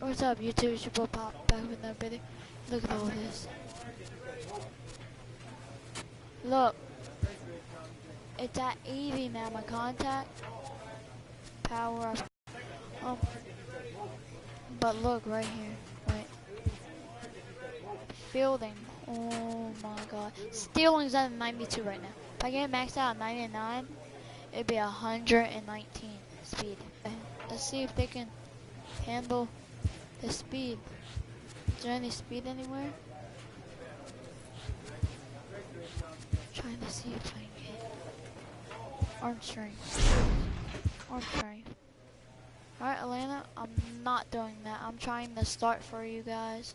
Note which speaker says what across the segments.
Speaker 1: What's up, YouTube? It's your boy Pop back with another video. Look at all this. Look. It's at 80 now, my contact. Power up. But look right here. Wait. Fielding. Oh my god. Stealing's at 92 right now. If I get maxed out at 99, it'd be 119 speed. Let's see if they can handle the speed. Is there any speed anywhere? Trying to see if I can get arm strength. Arm strength. Alright, Atlanta, I'm not doing that. I'm trying to start for you guys.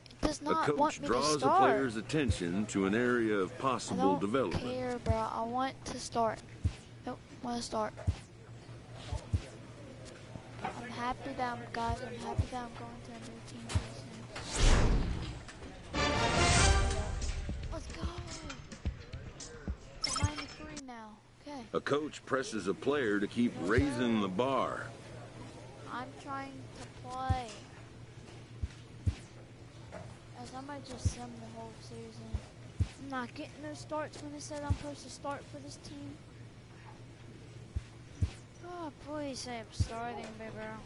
Speaker 1: It does not want me to start.
Speaker 2: A coach draws a player's attention to an area of possible development.
Speaker 1: I don't care, bro. I want to start. Nope, want to start. I'm happy that I'm going to a new team. Let's go. It's 93 now. Okay.
Speaker 2: A coach presses a player to keep raising the bar.
Speaker 1: I'm trying to play. As I might just sim the whole season. I'm not getting no starts when it said I'm supposed to start for this team. Oh, please say I'm starting, baby girl.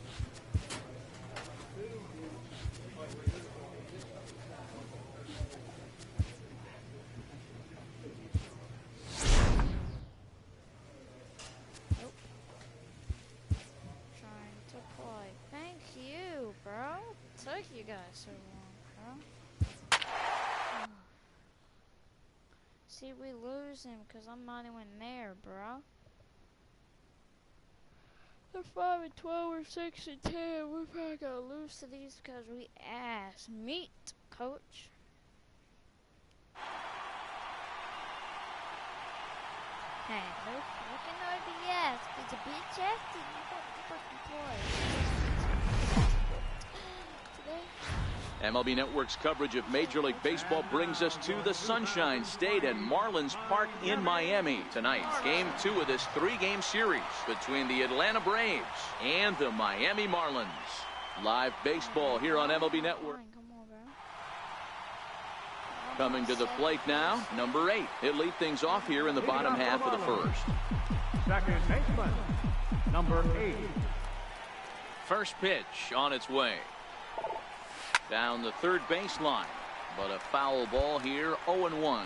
Speaker 1: Nope. Trying to play. Thank you, bro. Took you guys so long, bro. See, we lose him because I'm not even there, bro. They're 5 and 12, we're 6 and 10. We're probably gonna lose to these because we ass meat, coach. Hey, no fucking RBS. It's a bitch ass to you fucking play. Today.
Speaker 3: MLB Network's coverage of Major League Baseball brings us to the Sunshine State at Marlins Park in Miami tonight. Game 2 of this 3-game series between the Atlanta Braves and the Miami Marlins. Live baseball here on MLB Network. Coming to the plate now, number 8. He'll lead things off here in the bottom half of the first.
Speaker 4: Second baseman, number 8.
Speaker 3: First pitch on its way. Down the third baseline, but a foul ball here, 0-1.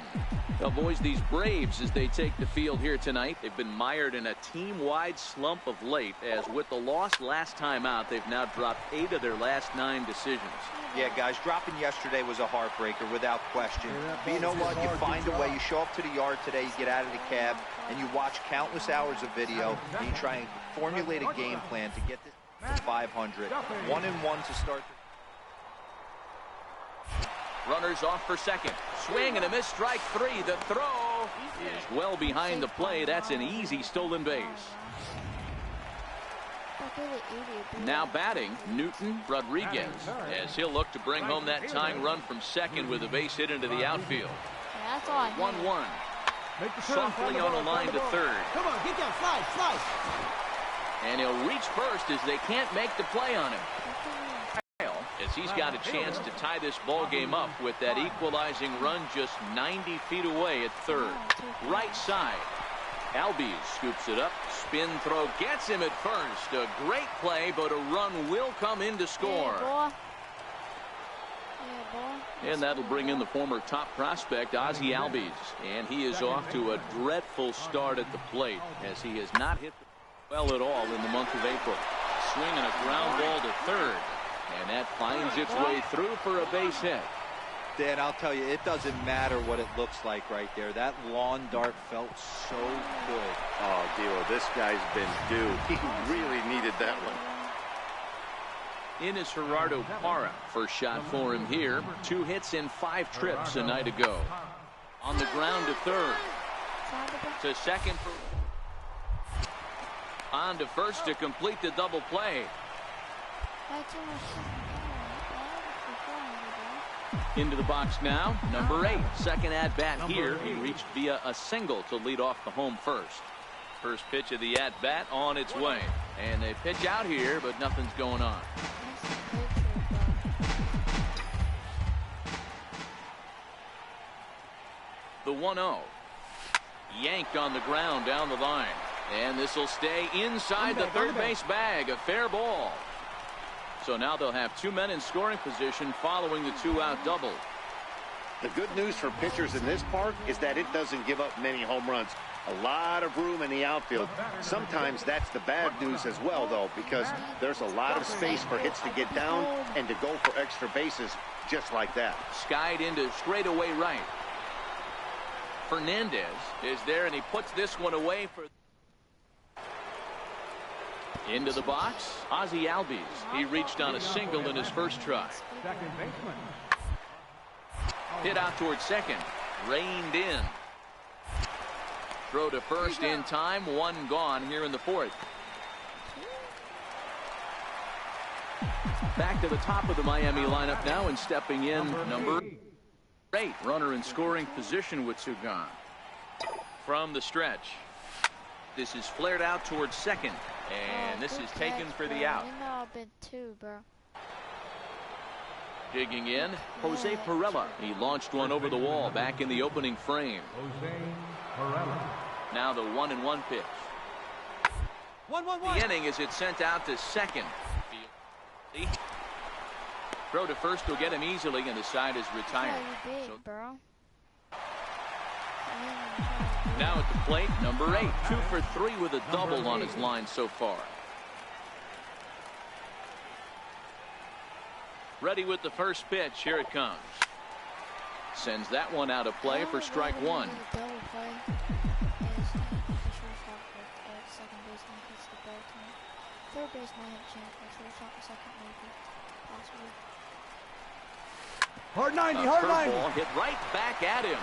Speaker 3: Now, boys, these Braves, as they take the field here tonight, they've been mired in a team-wide slump of late, as with the loss last time out, they've now dropped 8 of their last 9 decisions.
Speaker 5: Yeah, guys, dropping yesterday was a heartbreaker without question. But you know what? You find a way. You show up to the yard today, you get out of the cab, and you watch countless hours of video, and you try and formulate a game plan to get this to 500. 1-1 to start.
Speaker 3: Runners off for second. Swing and a miss, strike 3. The throw is well behind the play. That's an easy stolen base. Now batting, Newton Rodriguez, as he'll look to bring home that tying run from second with a base hit into the outfield. 1-1. Softly on a line to third.
Speaker 6: Come on, get down, slide.
Speaker 3: And he'll reach first as they can't make the play on him. As he's got a chance to tie this ball game up with that equalizing run just 90 feet away at third. Right side. Albies scoops it up. Spin throw gets him at first. A great play, but a run will come in to score. And that'll bring in the former top prospect, Ozzie Albies. And he is off to a dreadful start at the plate, as he has not hit well at all in the month of April. Swing and a ground ball to third. And that finds its way through for a base hit.
Speaker 5: Dan, I'll tell you, it doesn't matter what it looks like right there. That lawn dart felt so good.
Speaker 7: Oh, Dilo, this guy's been due. He really needed that one.
Speaker 3: In is Gerardo Parra. First shot for him here. 2 hits in 5 trips a night ago. On the ground to third. To second for... On to first to complete the double play. Into the box now, number 8. Second at bat here. He reached via a single to lead off the home first. First pitch of the at bat on its way. And they pitch out here, but nothing's going on. 1-0. Yanked on the ground down the line. And this will stay inside the third base bag. A fair ball. So now they'll have 2 men in scoring position following the 2-out double.
Speaker 7: The good news for pitchers in this park is that it doesn't give up many home runs. A lot of room in the outfield. Sometimes that's the bad news as well, though, because there's a lot of space for hits to get down and to go for extra bases just like that.
Speaker 3: Skied into straightaway right. Fernandez is there, and he puts this one away for... Into the box, Ozzie Albies. He reached on a single in his first try.
Speaker 4: Second baseman.
Speaker 3: Hit out towards second. Reined in. Throw to first in time. One gone here in the fourth. Back to the top of the Miami lineup now, and stepping in number 8. Runner in scoring position with 2 gone. From the stretch. This is flared out towards second. And this is taken for the out.
Speaker 1: You know I've been 2, bro.
Speaker 3: Digging in, Jose Perella. He launched one over the wall back in the opening frame.
Speaker 4: Jose Perella.
Speaker 3: Now the 1-1 pitch.
Speaker 6: 1-1-1.
Speaker 3: The inning as it's sent out to second. Throw to first will get him easily, and the side is retired.
Speaker 1: That's how you big, bro.
Speaker 3: Now at the plate, number 8, 2 for 3 with a double on his line so far. Ready with the first pitch. Here it comes. Sends that one out of play for strike 1.
Speaker 1: Double play is the shortstop at second baseman hits the ball to him. Third baseman hit chance for shortstop at second, maybe possibly.
Speaker 6: Hard 90,
Speaker 3: A
Speaker 6: hard 90.
Speaker 3: curveball hit right back at him.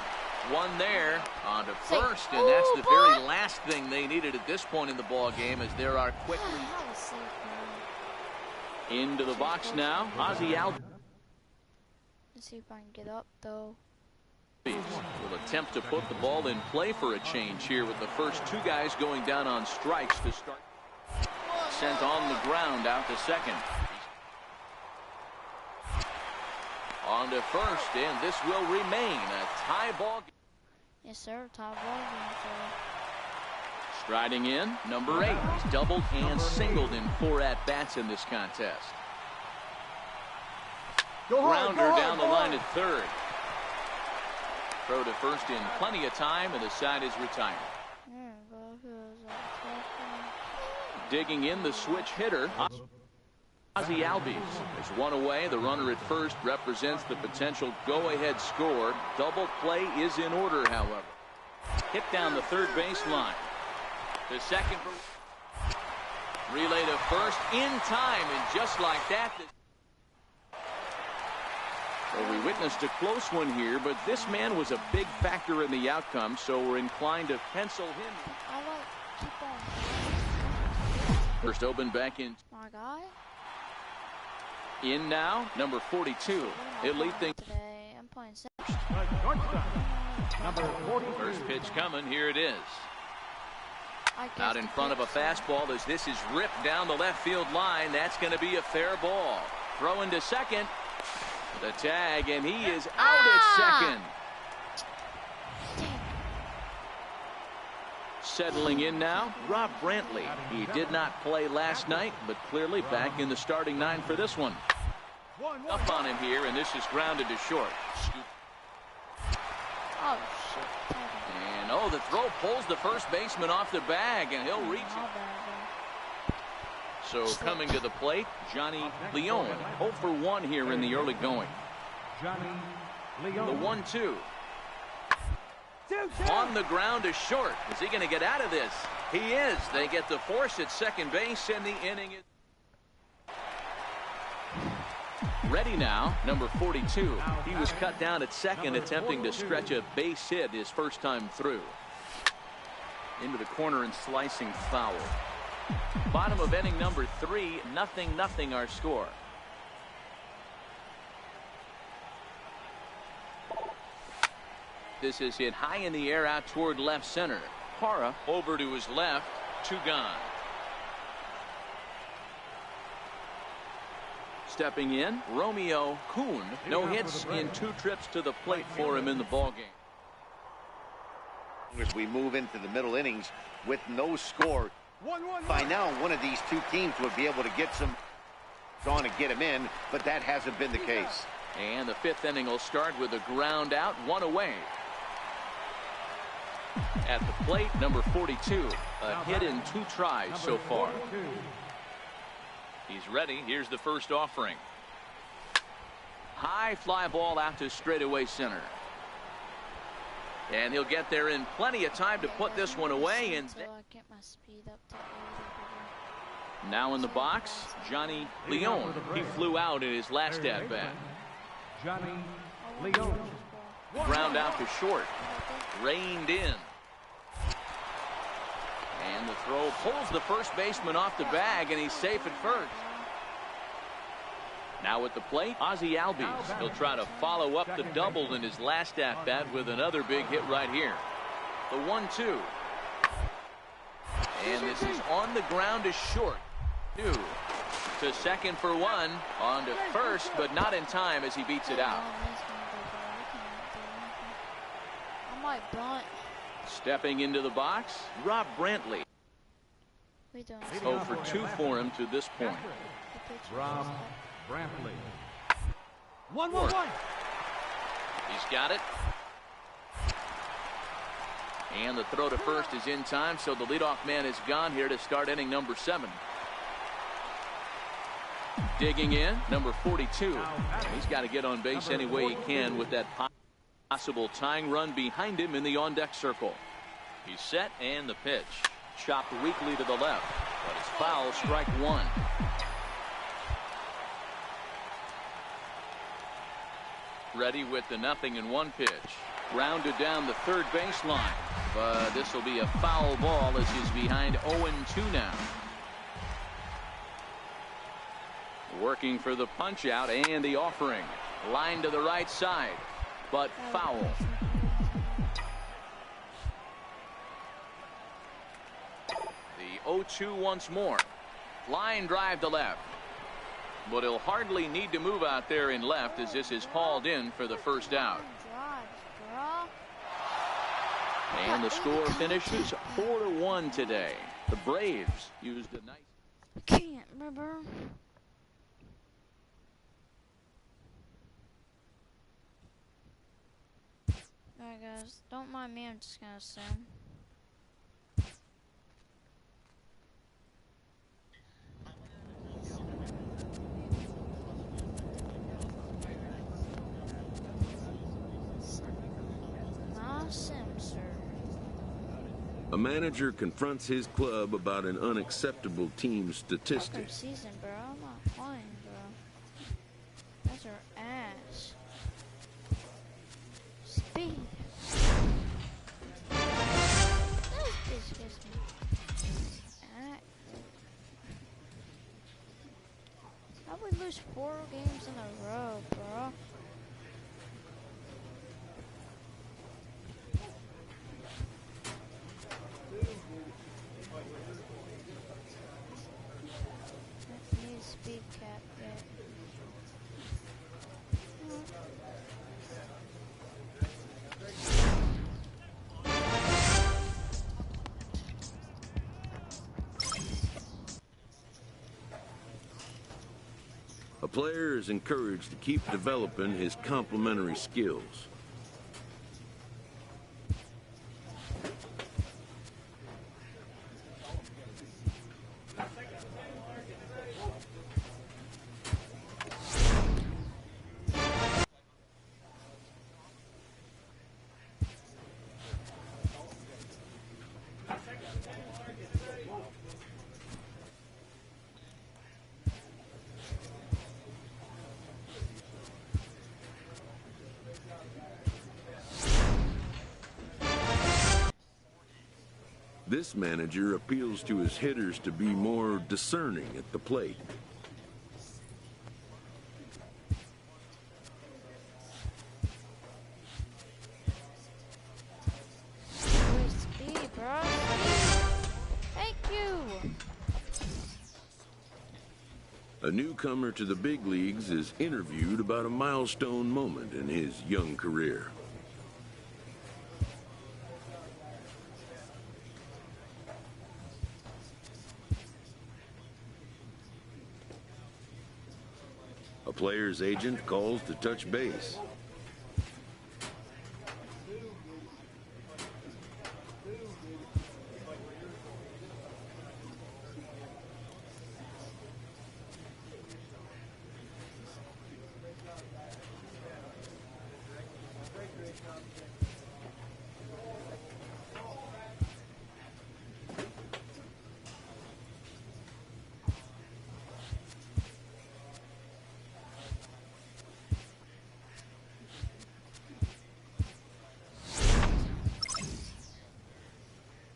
Speaker 3: One there on to first, and that's the very last thing they needed at this point in the ball game, as there are quickly into the box now. Ozzie Albies
Speaker 1: Let's see if I can get up though.
Speaker 3: will attempt to put the ball in play for a change here, with the first 2 guys going down on strikes to start. Sent on the ground out to second. On to first, and this will remain a tie ball game.
Speaker 1: Yes, sir. Tie ball game, sir.
Speaker 3: Striding in, number 8. He's doubled and singled in 4 at-bats in this contest. Grounder down the line at third. Throw to first in plenty of time, and the side is retired. Digging in, the switch hitter, Ozzie Albies is 1 away. The runner at first represents the potential go-ahead score. Double play is in order, however. Hit down the third baseline. The second relay to first in time, and just like that. Well, we witnessed a close one here, but this man was a big factor in the outcome, so we're inclined to pencil him.
Speaker 1: I like keep on.
Speaker 3: First open back in.
Speaker 1: My guy.
Speaker 3: In now, number 42. Elite thing.
Speaker 1: Today I'm playing second.
Speaker 4: Number 40.
Speaker 3: First pitch coming. Here it is. Out in front of a fastball as this is ripped down the left field line. That's going to be a fair ball. Throwing to second. The tag, and he is out at second. Settling in now, Rob Brantley. He did not play last night, but clearly back in the starting 9 for this one. Up on him here, and this is grounded to short.
Speaker 1: Oh, shit.
Speaker 3: And, the throw pulls the first baseman off the bag, and he'll reach it. So coming to the plate, Johnny Leone. 0 for 1 here in the early going.
Speaker 4: Johnny
Speaker 3: The
Speaker 4: Leone.
Speaker 3: 1-2. On the ground to short. Is he going to get out of this? He is. They get the force at second base, and the inning is ready now. Number 42. He was cut down at second, attempting to stretch a base hit his first time through. Into the corner and slicing foul. Bottom of inning number 3, 0-0 our score. This is hit high in the air out toward left center. Parra over to his left. 2 gone. Stepping in, Romeo Kuhn. No hits in 2 trips to the plate for him in the ballgame.
Speaker 7: As we move into the middle innings with no score, by now one of these two teams would be able to get some on and get him in, but that hasn't been the case.
Speaker 3: And the fifth inning will start with a ground out, one away. At the plate, number 42, a hit in 2 tries so far. He's ready. Here's the first offering. High fly ball out to straightaway center. And he'll get there in plenty of time to put this one away. And now in the box, Johnny Leone. He flew out in his last at bat.
Speaker 4: Johnny Leone.
Speaker 3: Ground out to short. Reined in. And the throw pulls the first baseman off the bag, and he's safe at first. Now at the plate, Ozzie Albies. He'll try to follow up the double in his last at-bat with another big hit right here. The 1-2. And this is on the ground to short. 2 to second for 1. On to first, but not in time as he beats it out. Stepping into the box, Rob Brantley. 0 for 2 for him to this point.
Speaker 4: Rob Brantley.
Speaker 6: 1-1-1.
Speaker 3: He's got it. And the throw to first is in time, so the leadoff man is gone here to start inning number 7. Digging in, number 42. He's got to get on base any way he can with that possible tying run behind him in the on-deck circle. He's set, and the pitch. Chopped weakly to the left, but it's foul, strike 1. Ready with the 0-1 pitch. Grounded down the third baseline, but this will be a foul ball as he's behind 0-2 now. Working for the punch out and the offering. Line to the right side, but foul. The 0-2 once more. Line drive to left. But he'll hardly need to move out there in left as this is hauled in for the first out. And the score finishes 4-1 today. The Braves used a nice...
Speaker 1: Can't remember. Alright guys, don't mind me, I'm just gonna assume.
Speaker 2: A manager confronts his club about an unacceptable team statistic.
Speaker 1: Season, bro. I'm not playing, bro. That's our ass. Speed. This gives me. How we lose 4 games in a row, bro? Speed cap, yeah.
Speaker 2: A player is encouraged to keep developing his complementary skills. This manager appeals to his hitters to be more discerning at the plate.
Speaker 1: Speed, bro. Speed. Thank you.
Speaker 2: A newcomer to the big leagues is interviewed about a milestone moment in his young career. A player's agent calls to touch base.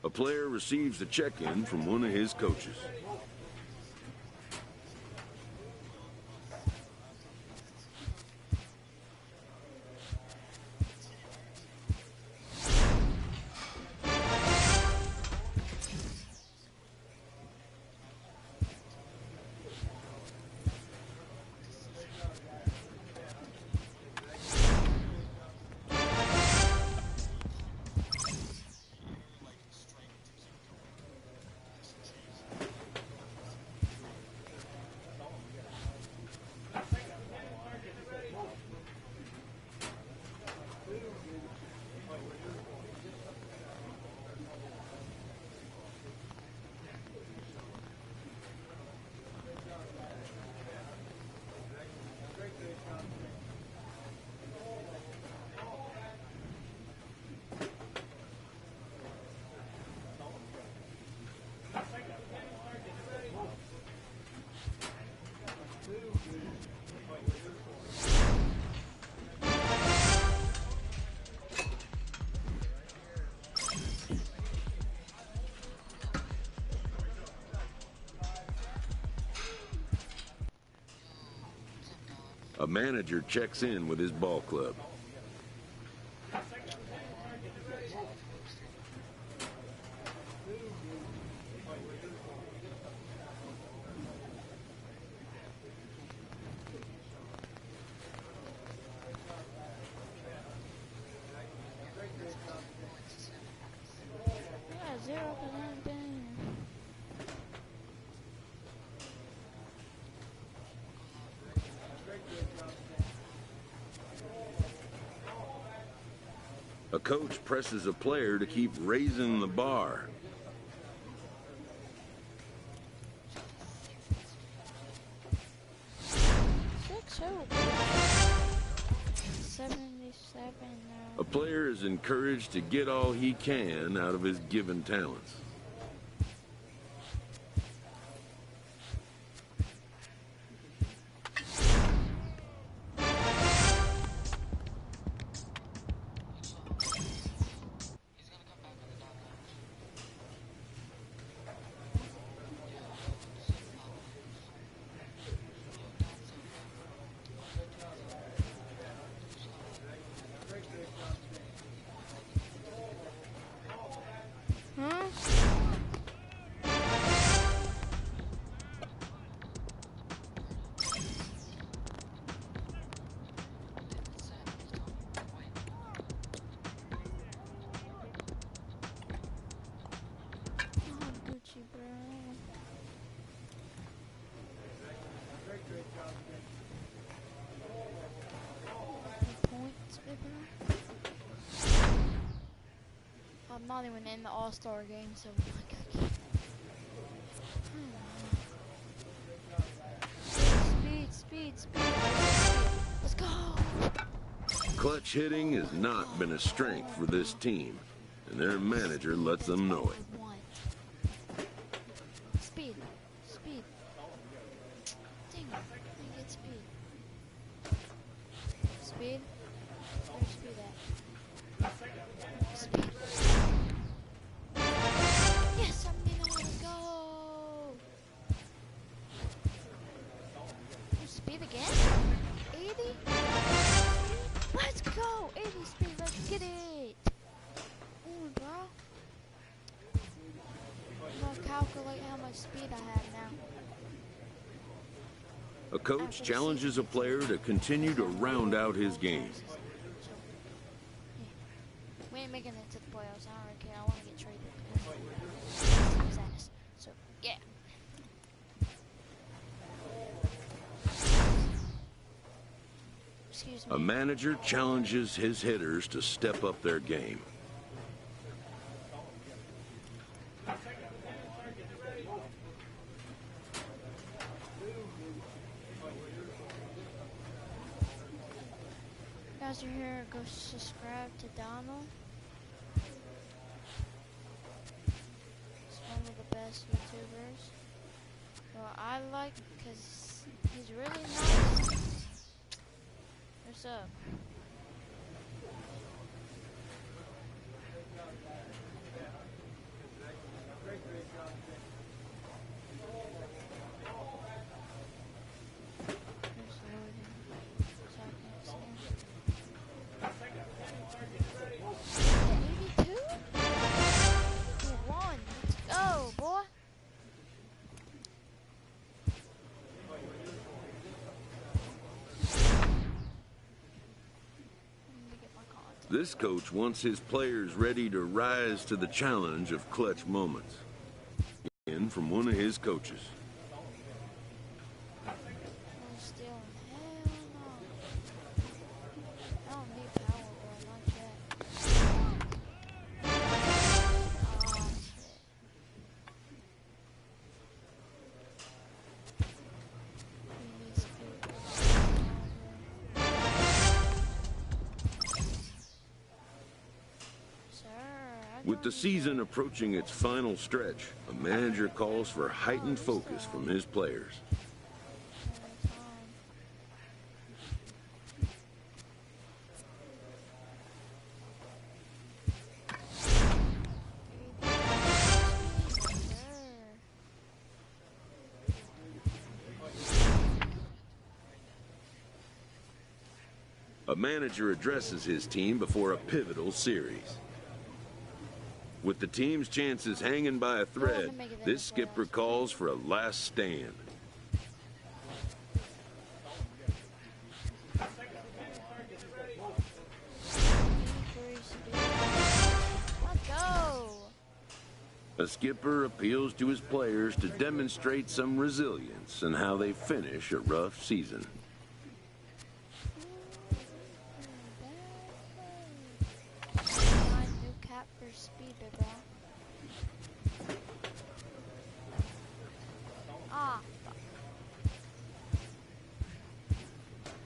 Speaker 2: A player receives a check-in from one of his coaches. A manager checks in with his ball club.
Speaker 1: Yeah, 0%.
Speaker 2: A coach presses a player to keep raising the bar. A player is encouraged to get all he can out of his given talents.
Speaker 1: I'm not even in the All-Star game, so speed. Let's go.
Speaker 2: Clutch hitting has not been a strength for this team, and their manager lets them know it.
Speaker 1: Speed. Dang it, I get speed. Speed? Where's speed at? Speed. Yes, I'm gonna go. Speed again? 80? Let's go! 80 speed, let's get it! Ooh, bro. I'm gonna calculate how much speed I have now.
Speaker 2: A coach challenges a player to continue to round out his game.
Speaker 1: We ain't making it to the playoffs. I don't really care. I want to get traded. So, yeah. Excuse
Speaker 2: A
Speaker 1: me.
Speaker 2: manager challenges his hitters to step up their game.
Speaker 1: Guys are here, go subscribe to Donald. He's one of the best YouTubers. Well, I like because he's really nice. What's up? There's loading, so I can't see him. 82? He won. Let's go, boy.
Speaker 2: This coach wants his players ready to rise to the challenge of clutch moments. In from one of his coaches.
Speaker 1: No stealing. Hell no. I don't need power, boy. Not yet. Oh, shit. He needs people. Sir,
Speaker 2: With the season approaching its final stretch, a manager calls for heightened focus from his players. A manager addresses his team before a pivotal series. With the team's chances hanging by a thread, this skipper calls for a last stand.
Speaker 1: Let's go.
Speaker 2: A skipper appeals to his players to demonstrate some resilience in how they finish a rough season.
Speaker 1: New cap for speed, bro. Ah, fuck.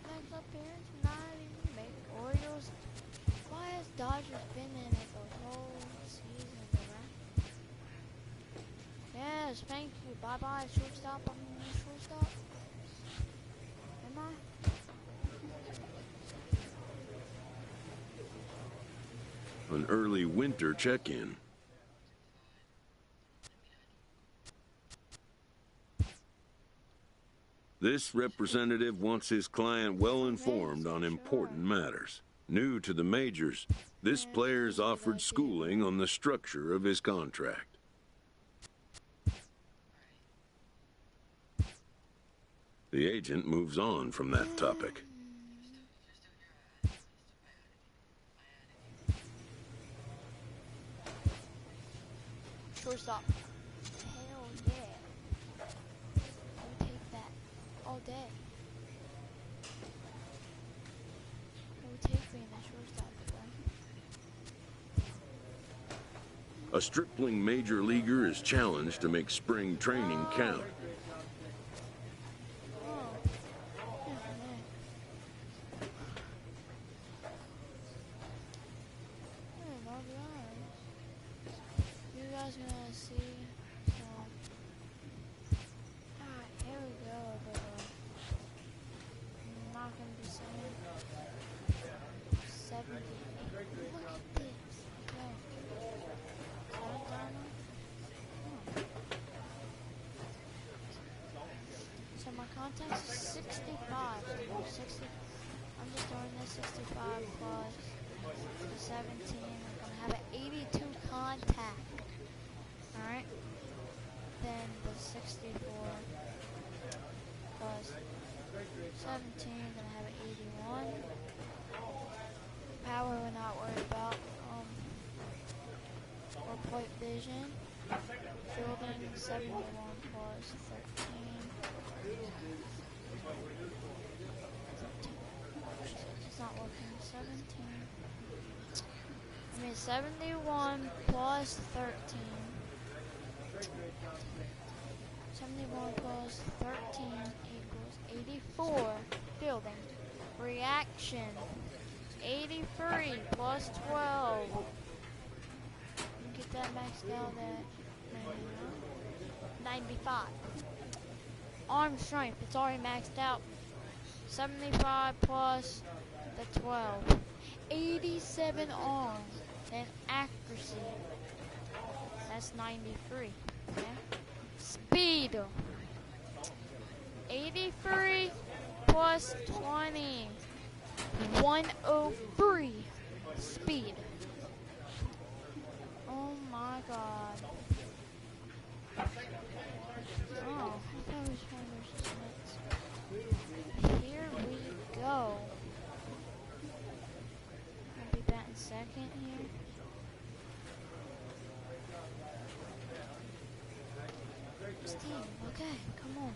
Speaker 1: Next appearance, not even make Orioles. Why has Dodgers been in it the whole season, bro? Yes, thank you. Bye bye, shortstop. I'm the shortstop. Am I?
Speaker 2: An early winter check-in. This representative wants his client well informed on important matters. New to the majors, this player is offered schooling on the structure of his contract. The agent moves on from that topic.
Speaker 1: Shortstop. Hell yeah. I'll take that all day. I would take being a shortstop, bro.
Speaker 2: A stripling major leaguer is challenged to make spring training count.
Speaker 1: Gonna see some. Alright, here we go, but I'm not gonna be saying 78. Look at this. Okay. So my contact is 65. So 60. I'm just throwing this 65 plus the 17. I'm gonna have an 82 contact. Alright, then the 64 plus 17, then I have an 81. Power we're not worried about. 4-point vision. Fielding 71 plus 13. 71 plus 13. 71 plus 13 equals 84. Fielding. Reaction. 83 plus 12. Get that maxed out at 95. Arm strength. It's already maxed out. 75 plus the 12. 87 arm. Then accuracy. That's 93. Okay. Speed. 83 plus 20. 103. Speed. Oh my god. Oh, I thought it was trying to here we go. I'll be batting second here. Team, okay, come on.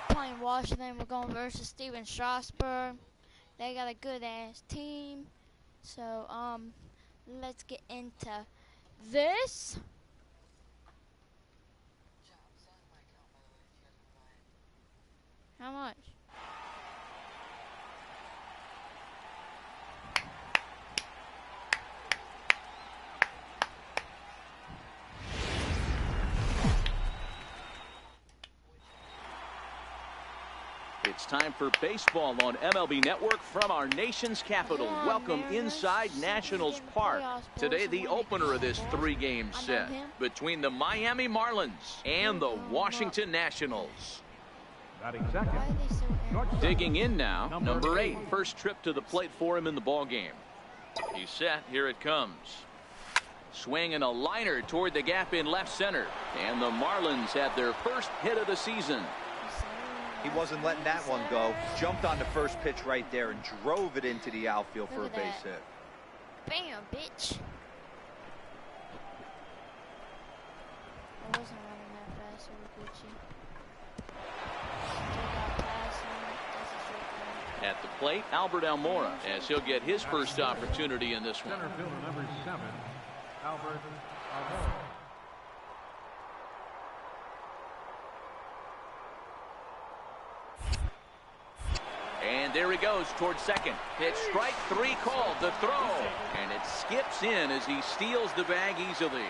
Speaker 1: Playing Washington, we're going versus Steven Strasburg. They got a good ass team. So, let's get into this. How much?
Speaker 3: It's time for baseball on MLB Network from our nation's capital. Welcome inside Nationals Park. Today, the opener of this three-game set between the Miami Marlins and the Washington Nationals. Digging in now, number 8. First trip to the plate for him in the ball game. He's set. Here it comes. Swinging a liner toward the gap in left center. And the Marlins have their first hit of the season.
Speaker 5: He wasn't letting that one go. Jumped on the first pitch right there and drove it into the outfield for a base hit.
Speaker 1: Bam, bitch. I wasn't running that fast over Gucci.
Speaker 3: At the plate, Albert Almora, as he'll get his first opportunity in this one.
Speaker 4: Center fielder number 7, Albert Almora.
Speaker 3: And there he goes towards second. It's strike 3 called, the throw. And it skips in as he steals the bag easily.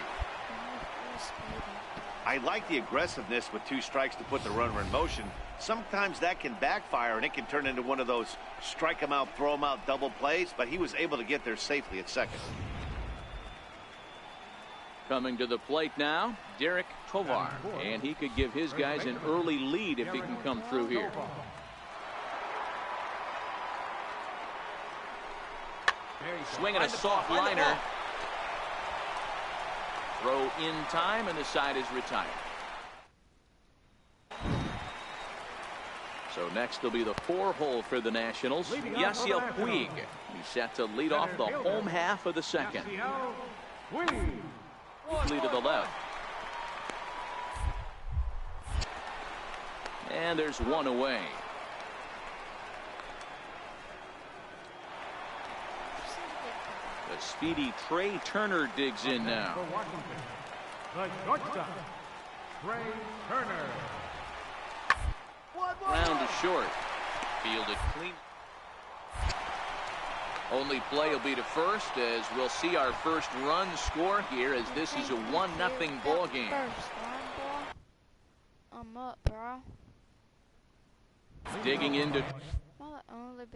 Speaker 7: I like the aggressiveness with 2 strikes to put the runner in motion. Sometimes that can backfire and it can turn into one of those strike him out, throw him out double plays, but he was able to get there safely at second.
Speaker 3: Coming to the plate now, Derek Tovar. And he could give his guys an early lead if he can come through here. Swinging a soft liner. Throw in time, and the side is retired. So next will be the 4-hole for the Nationals. Yasiel Puig. He's set to lead off the home half of the second. Lead to the left. And there's one away. The speedy Trey Turner digs in now.
Speaker 4: For Washington, the shortstop, Trey Turner.
Speaker 3: Round to short. Fielded clean. Only play will be to first, as we'll see our first run score here, as this is a 1-0 ball game.
Speaker 1: I'm up, bro.
Speaker 3: Digging into.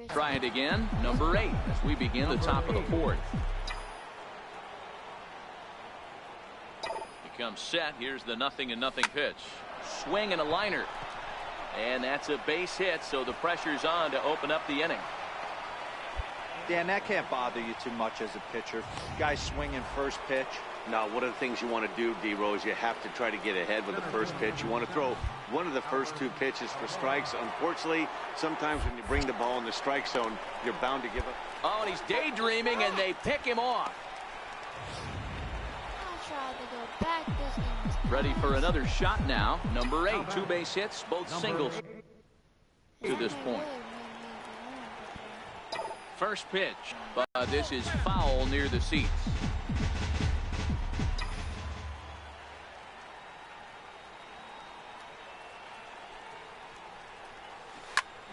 Speaker 3: Try it again. Number 8 as we begin the top of the 4th. He comes set. Here's the 0-0 pitch. Swing and a liner. And that's a base hit, so the pressure's on to open up the inning.
Speaker 5: Dan, that can't bother you too much as a pitcher. Guy swinging first pitch.
Speaker 7: Now, one of the things you want to do, D-Rose, you have to try to get ahead with the first pitch. You want to throw one of the first 2 pitches for strikes. Unfortunately, sometimes when you bring the ball in the strike zone, you're bound to give up.
Speaker 3: Oh, and he's daydreaming, and they pick him off.
Speaker 1: I tried to go back this game.
Speaker 3: Ready for another shot now. Number 8, 2 base hits, both singles to this point. First pitch, but this is foul near the seats.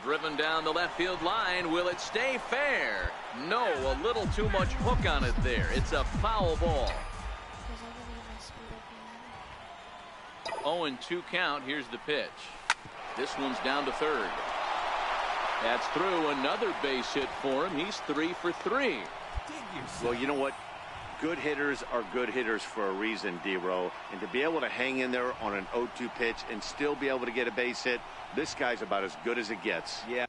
Speaker 3: Driven down the left field line. Will it stay fair? No, a little too much hook on it there. It's a foul ball. 0-2 count. Here's the pitch. This one's down to third. That's through. Another base hit for him. He's 3 for 3.
Speaker 7: Well, you know what? Good hitters are good hitters for a reason, D-Row. And to be able to hang in there on an 0-2 pitch and still be able to get a base hit, this guy's about as good as it gets.
Speaker 5: Yeah.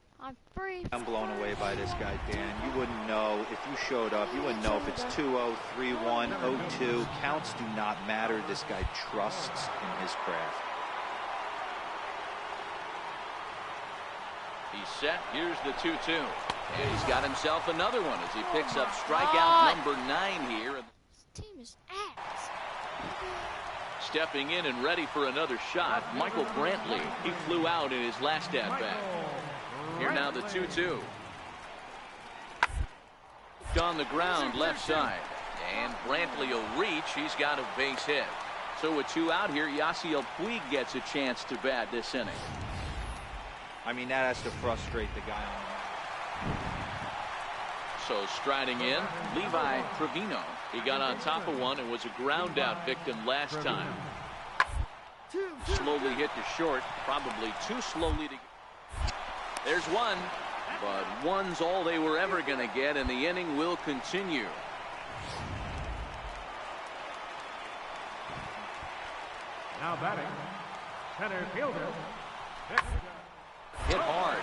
Speaker 5: I'm blown away by this guy, Dan. You wouldn't know if you showed up. You wouldn't know if it's 2-0, 3-1, 0-2. Counts do not matter. This guy trusts in his craft.
Speaker 3: He's set. Here's the 2-2. And he's got himself another one as he picks up strikeout number 9 here.
Speaker 1: This team is ass.
Speaker 3: Stepping in and ready for another shot, Michael Brantley. He flew out in his last at-bat. Here now the 2-2. On the ground left side. And Brantley will reach. He's got a base hit. So with 2 out here, Yasiel Puig gets a chance to bat this inning.
Speaker 5: I mean, that has to frustrate the guy on the mound.
Speaker 3: So striding in, Levi Trevino. He got on top of one and was a ground out victim last time. Slowly hit to short, probably too slowly to. There's one, but one's all they were ever going to get, and the inning will continue.
Speaker 4: Now batting, center fielder.
Speaker 3: Hit hard.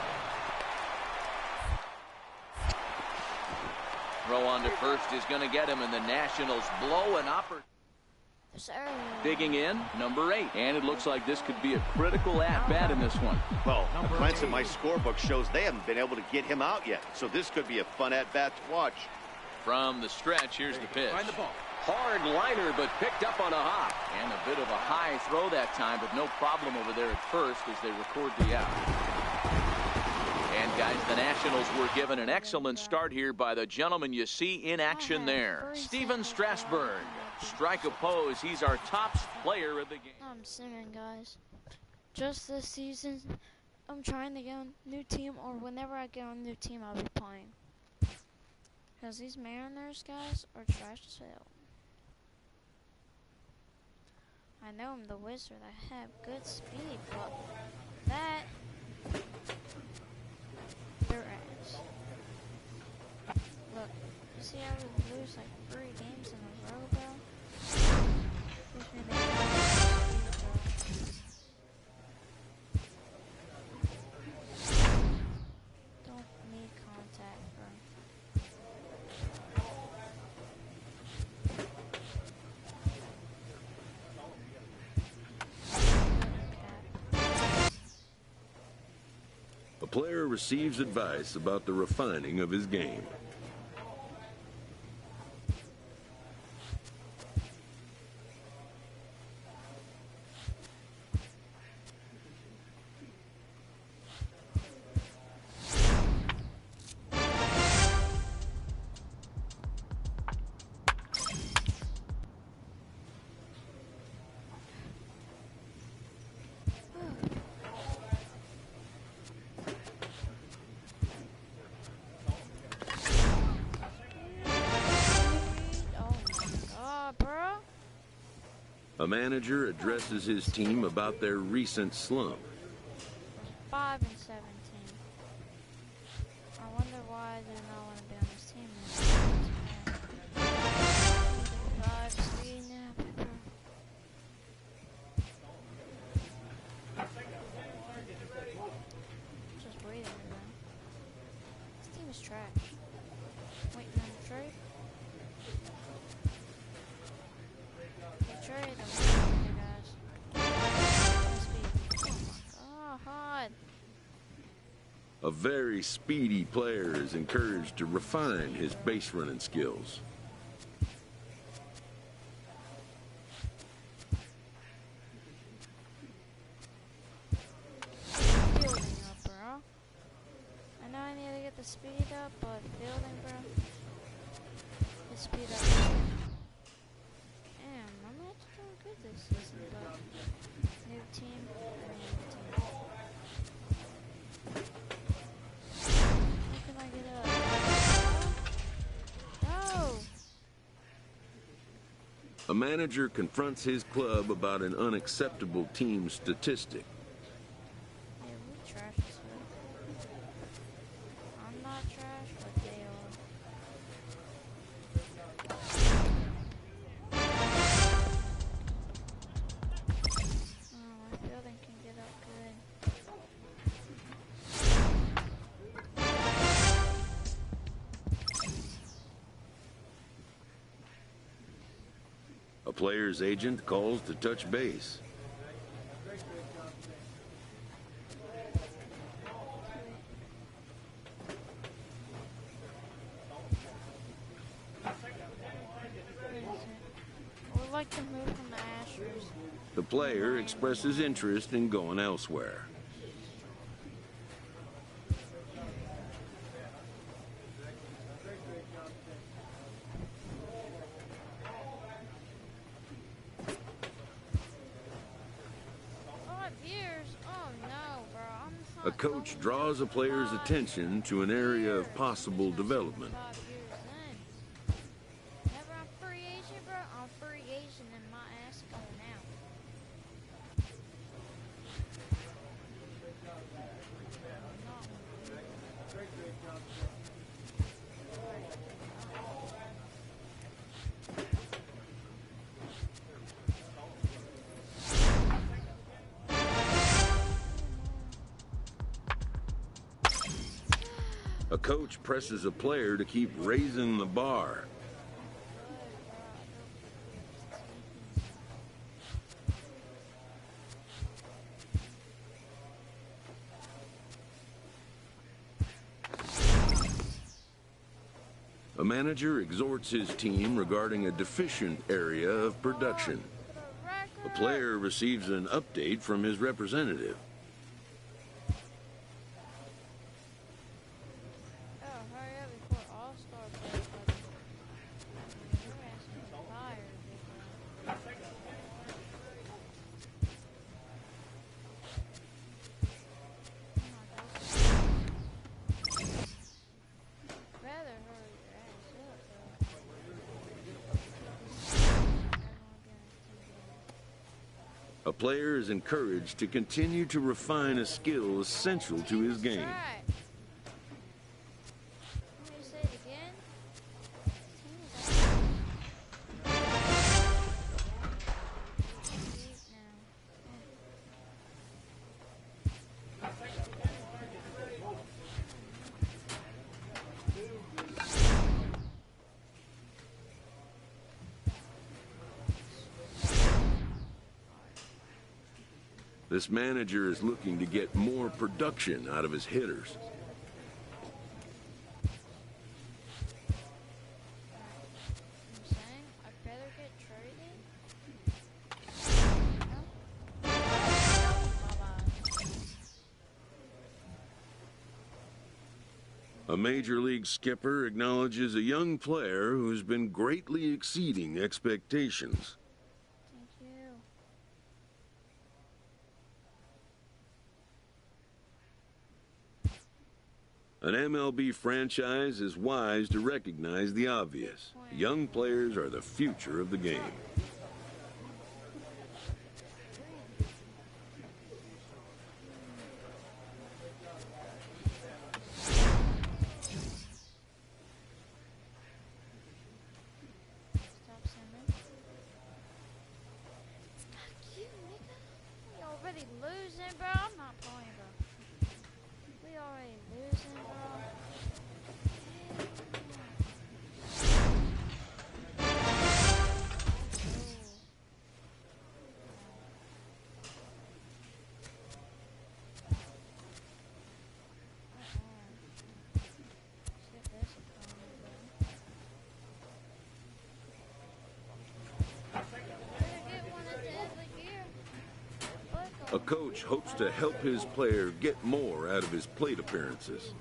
Speaker 3: Throw on to first is going to get him, and the Nationals blow an opportunity. Digging in, number 8. And it looks like this could be a critical at-bat in this one.
Speaker 7: Well, the glance at my scorebook shows they haven't been able to get him out yet. So this could be a fun at-bat to watch.
Speaker 3: From the stretch, here's the pitch.
Speaker 6: Find the ball. Hard liner, but picked up on a hop.
Speaker 3: And a bit of a high throw that time, but no problem over there at first as they record the out. And guys, the Nationals were given an excellent start here by the gentleman you see in action there. Steven Strasburg. Strike oppose. He's our top player of the game.
Speaker 1: I'm simming, guys. Just this season, I'm trying to get on a new team, or whenever I get on a new team, I'll be playing. Because these Mariners guys are trash as hell. I know I'm the wizard. I have good speed, but that they're ass. Look, you see how we lose like 3 games in a row, bro? Don't need contact, bro.
Speaker 2: A player receives advice about the refining of his game. A manager addresses his team about their recent slump.
Speaker 1: 5 and 17. I wonder why they don't want to be on this team. 5 speed now. Just waiting, man. This team is trash. Waiting on the trade. Trade them, guys. Oh, God.
Speaker 2: A very speedy player is encouraged to refine his base running skills.
Speaker 1: Building up, bro. I know I need to get the his speed up, but fielding, bro. His speed up. Damn, I'm not doing good this season, but new team. How can I get up? No!
Speaker 2: A manager confronts his club about an unacceptable team statistic.
Speaker 1: Yeah, we trash this week. I'm not trash, but they are. Oh, my fielding can get up good.
Speaker 2: A player's agent calls to touch base.
Speaker 1: I would like to move from the Astros.
Speaker 2: The player expresses interest in going elsewhere. A coach draws a player's attention to an area of possible development.
Speaker 1: Whenever I'm free agent, bro, I'm free agent and my ass going out.
Speaker 2: A coach presses a player to keep raising the bar. A manager exhorts his team regarding a deficient area of production. A player receives an update from his representative. A player is encouraged to continue to refine a skill essential to his game. This manager is looking to get more production out of his hitters. A major league skipper acknowledges a young player who's been greatly exceeding expectations. An MLB franchise is wise to recognize the obvious. Young players are the future of the game. A coach hopes to help his player get more out of his plate appearances.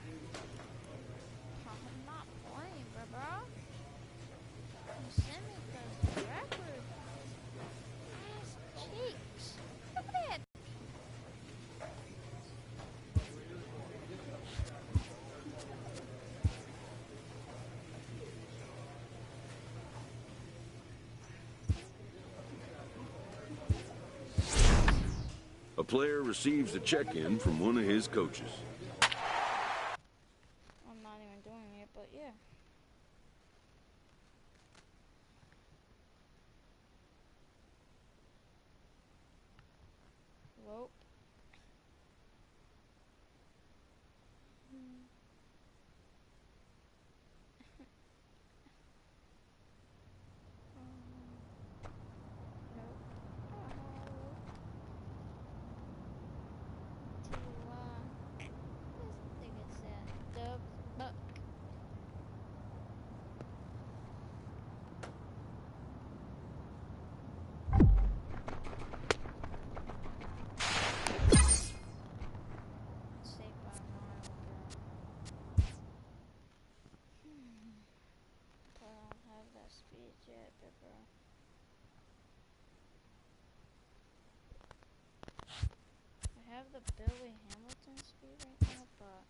Speaker 2: player receives a check-in from one of his coaches.
Speaker 1: I'm not even doing it, but yeah. Whoa. Nope. This nigga said the buck. Saved by a mile, bro. But I don't have that speed yet, bro. I have the Billy Hamilton speed right now, but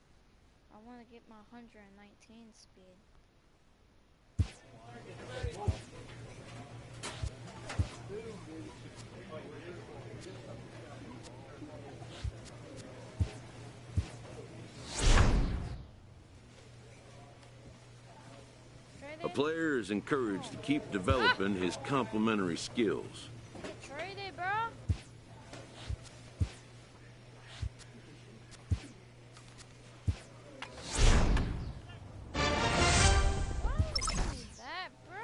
Speaker 1: I want to get my 119 speed.
Speaker 2: A player is encouraged to keep developing his complementary skills.
Speaker 1: Get traded, bro. Why would you do that, bro?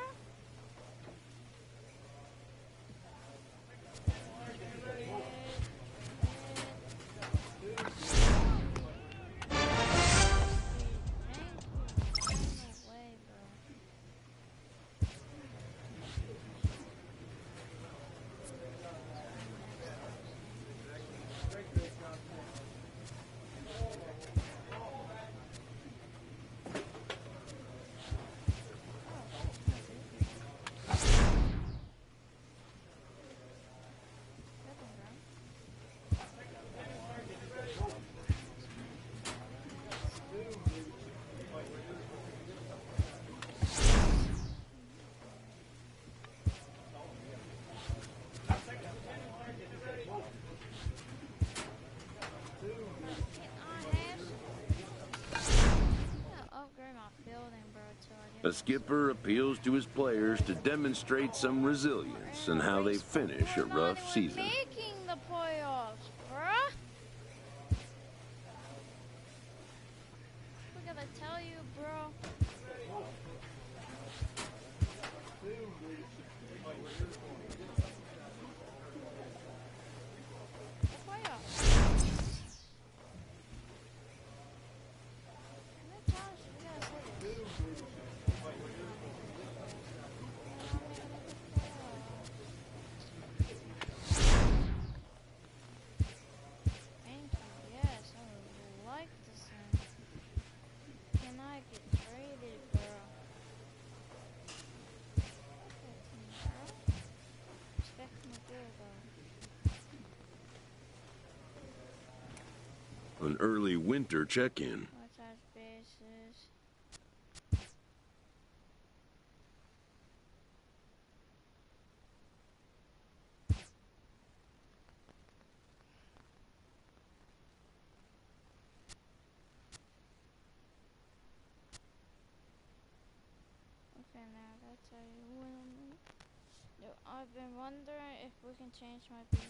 Speaker 2: The skipper appeals to his players to demonstrate some resilience in how they finish a rough season.
Speaker 1: Making the playoffs, bruh. We gotta tell you, bro. The playoffs. Josh, we gotta say this. Thank you, yes, I would like to send. Can I get traded, bro? Respect my girl, though.
Speaker 2: An early winter check-in.
Speaker 1: What touch bases? Okay, now that's how you win. Yo, I've been wondering if we can change my beat.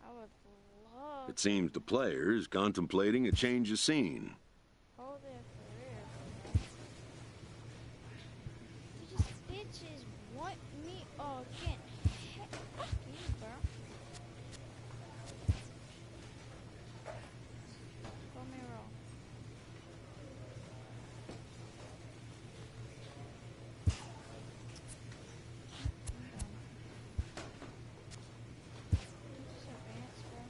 Speaker 1: I would love
Speaker 2: It seems the player is contemplating a change of scene.
Speaker 1: hold their career, bro. These bitches want me again. Heck, fuck you, bro. Call me roll. Just advance, bro.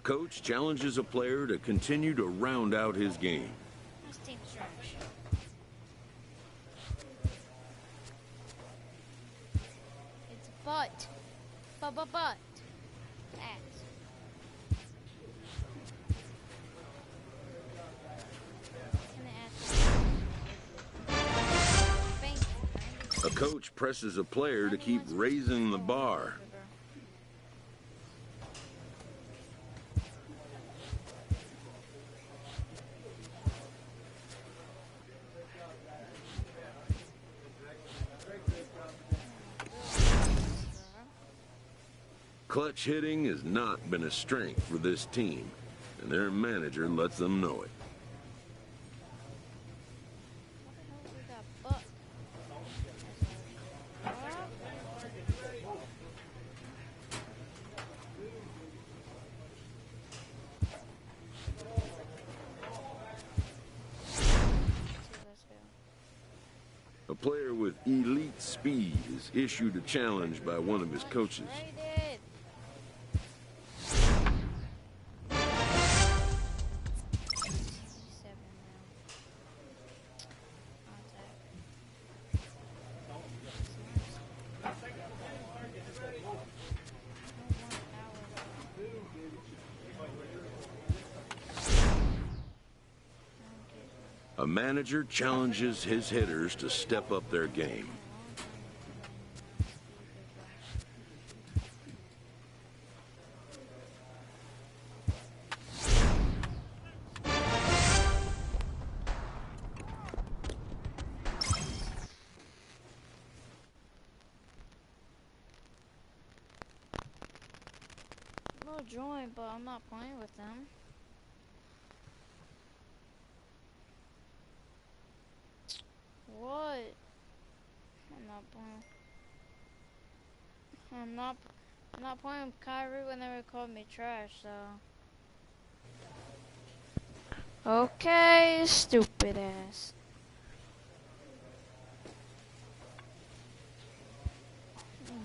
Speaker 2: coach challenges a player to continue to round out his game.
Speaker 1: This team's trash. It's butt. Butt. Ass.
Speaker 2: A coach presses a player to keep raising the bar. Clutch hitting has not been a strength for this team, and their manager lets them know it. A player with elite speed is issued a challenge by one of his coaches. A manager challenges his hitters to step up their game.
Speaker 1: I'll join, but I'm not playing with them. What? I'm not playing. I'm not playing with Kyrie when they called me trash, so. Okay, stupid ass.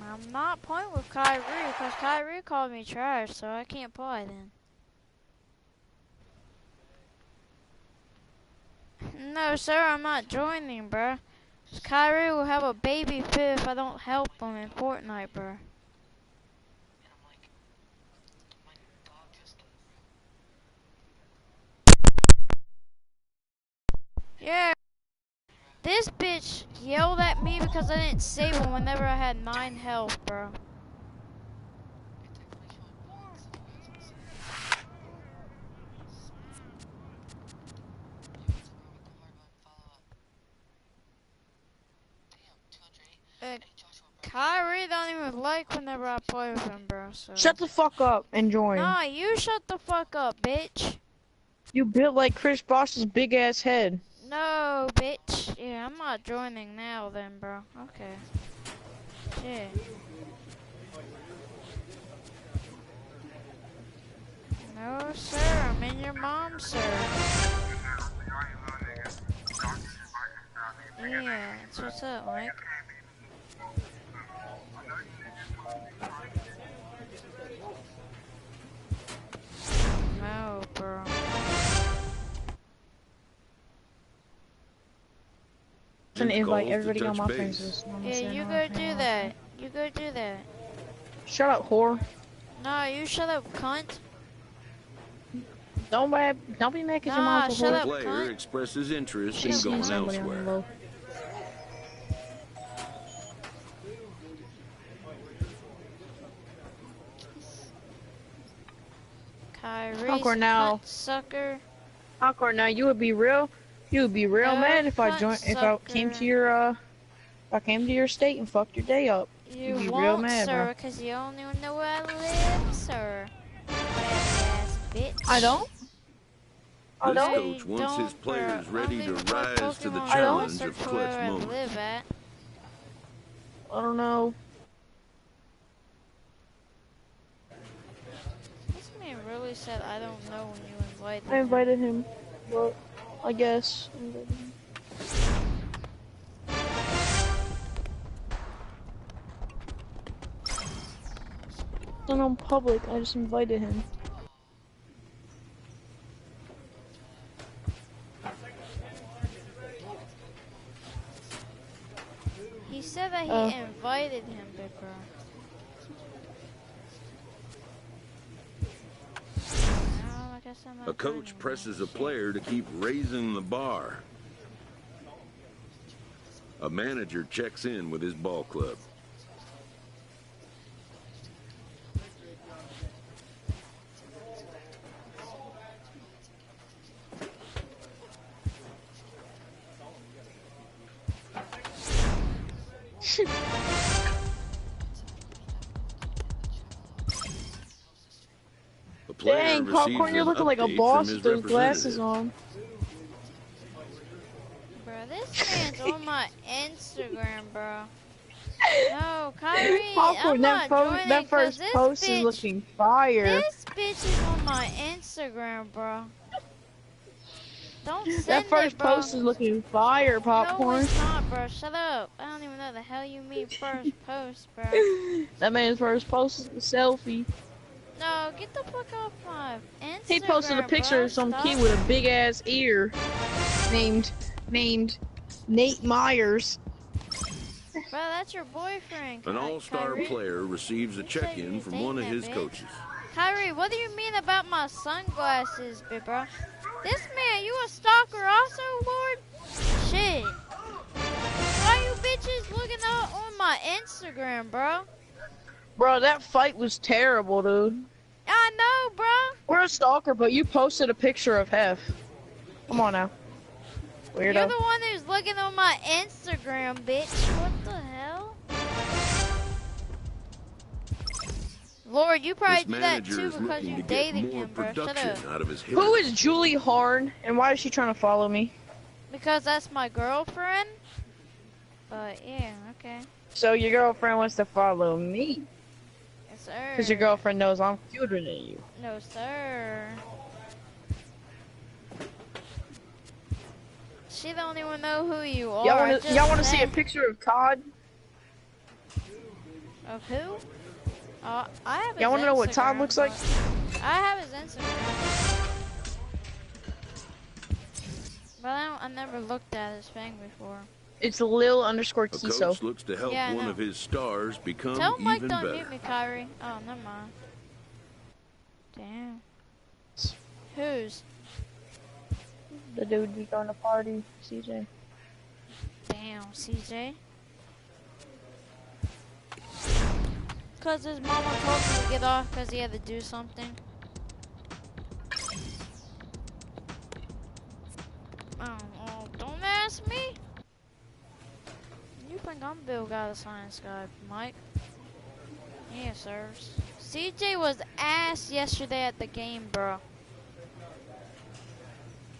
Speaker 1: I'm not playing with Kyrie because Kyrie called me trash, so I can't play then. No, sir, I'm not joining, bruh. Kyrie will have a baby fit if I don't help him in Fortnite, bruh. Yeah. This bitch yelled at me because I didn't save him whenever I had 9 health, bro. Kyrie don't even like whenever I play with him, bro. So.
Speaker 8: Shut the fuck up and join.
Speaker 1: Nah, you shut the fuck up, bitch.
Speaker 8: You built like Chris Bosh's big ass head.
Speaker 1: No, bitch. Yeah, I'm not joining now then, bro. Okay. Yeah. No, sir. I'm in your mom, sir. Yeah, that's what's up, Mike. No, bro.
Speaker 8: I'm gonna invite everybody on my friends.
Speaker 1: Yeah, you go do that. You go do that.
Speaker 8: Shut up, whore.
Speaker 1: No, you shut up, cunt.
Speaker 8: Don't be making your
Speaker 1: Nah,
Speaker 8: mom a
Speaker 1: shut
Speaker 8: whore.
Speaker 1: up,
Speaker 2: The player expresses interest in going elsewhere.
Speaker 1: Kyrie,
Speaker 8: now,
Speaker 1: sucker.
Speaker 8: Concord, now you would be real mad if I came to your state and fucked your day up.
Speaker 1: You
Speaker 8: be
Speaker 1: won't,
Speaker 8: real mad,
Speaker 1: sir, because you don't even know where I live, sir. Badass bitch.
Speaker 8: I don't.
Speaker 2: This coach wants his players ready to rise to the challenge of clutch moments.
Speaker 8: I don't know.
Speaker 1: This man really said I don't know when you invited him.
Speaker 8: I invited him, but I guess. And on public, I just invited him.
Speaker 1: said that he invited him, big bro. No, I guess I'm not
Speaker 2: A coach
Speaker 1: joining
Speaker 2: presses
Speaker 1: him.
Speaker 2: a player to keep raising the bar. A manager checks in with his ball club. The player
Speaker 8: Dang,
Speaker 2: receives
Speaker 8: Popcorn, you're
Speaker 2: an
Speaker 8: looking like a
Speaker 2: update
Speaker 8: boss
Speaker 2: from
Speaker 8: with
Speaker 2: his
Speaker 8: those glasses
Speaker 2: representative.
Speaker 8: on.
Speaker 1: Bro, this man's on my Instagram, bro. No, Kyrie, I'm
Speaker 8: Popcorn,
Speaker 1: not joining
Speaker 8: that
Speaker 1: because
Speaker 8: first post is looking fire.
Speaker 1: this bitch is on my Instagram, bro. Don't
Speaker 8: That
Speaker 1: send
Speaker 8: first
Speaker 1: it, bro.
Speaker 8: post is looking fire,
Speaker 1: No,
Speaker 8: Popcorn.
Speaker 1: it's not, bro. Shut up. I don't even know the hell you mean first post, bro.
Speaker 8: That man's first post is a selfie.
Speaker 1: No, get the fuck off my Instagram,
Speaker 8: He posted a picture
Speaker 1: bro.
Speaker 8: of some
Speaker 1: Stop
Speaker 8: kid with a
Speaker 1: it.
Speaker 8: big ass ear named Nate Myers.
Speaker 1: Bro, that's your boyfriend,
Speaker 2: An all-star
Speaker 1: Kyrie.
Speaker 2: player receives a
Speaker 1: You said
Speaker 2: check-in
Speaker 1: you
Speaker 2: from
Speaker 1: dating
Speaker 2: one of
Speaker 1: that
Speaker 2: his
Speaker 1: bitch.
Speaker 2: coaches.
Speaker 1: Kyrie, what do you mean about my sunglasses, big bro? This man, you a stalker also, Lord? Shit. Why you bitches looking up on my Instagram, bro?
Speaker 8: Bro, that fight was terrible, dude.
Speaker 1: I know, bro.
Speaker 8: We're a stalker, but you posted a picture of Hef. Come on now. Weirdo.
Speaker 1: You're the one who's looking on my Instagram, bitch. What the hell? Lord, you probably
Speaker 2: This
Speaker 1: do that
Speaker 2: manager
Speaker 1: too
Speaker 2: is
Speaker 1: because
Speaker 2: looking
Speaker 1: you
Speaker 2: to get
Speaker 1: dating
Speaker 2: more
Speaker 1: him, bro. Shut
Speaker 2: production
Speaker 1: up.
Speaker 2: out of his hitters.
Speaker 8: Who is Julie Harn, and why is she trying to follow me?
Speaker 1: Because that's my girlfriend. But yeah, okay.
Speaker 8: So your girlfriend wants to follow me?
Speaker 1: Yes, sir.
Speaker 8: Because your girlfriend knows I'm cuter than you.
Speaker 1: No, sir. She don't even know who you are.
Speaker 8: Y'all want to see a picture of Todd?
Speaker 1: Of who? I have his
Speaker 8: Y'all want to know what Todd
Speaker 1: Instagram,
Speaker 8: looks like?
Speaker 1: but I have his Instagram. But I never looked at his thing before.
Speaker 8: It's Lil underscore
Speaker 2: A
Speaker 8: Kiso.
Speaker 2: coach looks to help
Speaker 1: Yeah, I
Speaker 2: one
Speaker 1: know.
Speaker 2: of his stars become
Speaker 1: Tell Mike
Speaker 2: even
Speaker 1: don't
Speaker 2: better.
Speaker 1: mute me, Kyrie. Oh, never mind. Damn. Whose?
Speaker 8: The dude who's throwing a party, CJ.
Speaker 1: Damn, CJ. Cause his mama told him to get off because he had to do something. Oh, don't ask me. You think I'm Bill Guy the Science Guy, Mike? Yes, sir. CJ was ass yesterday at the game, bro.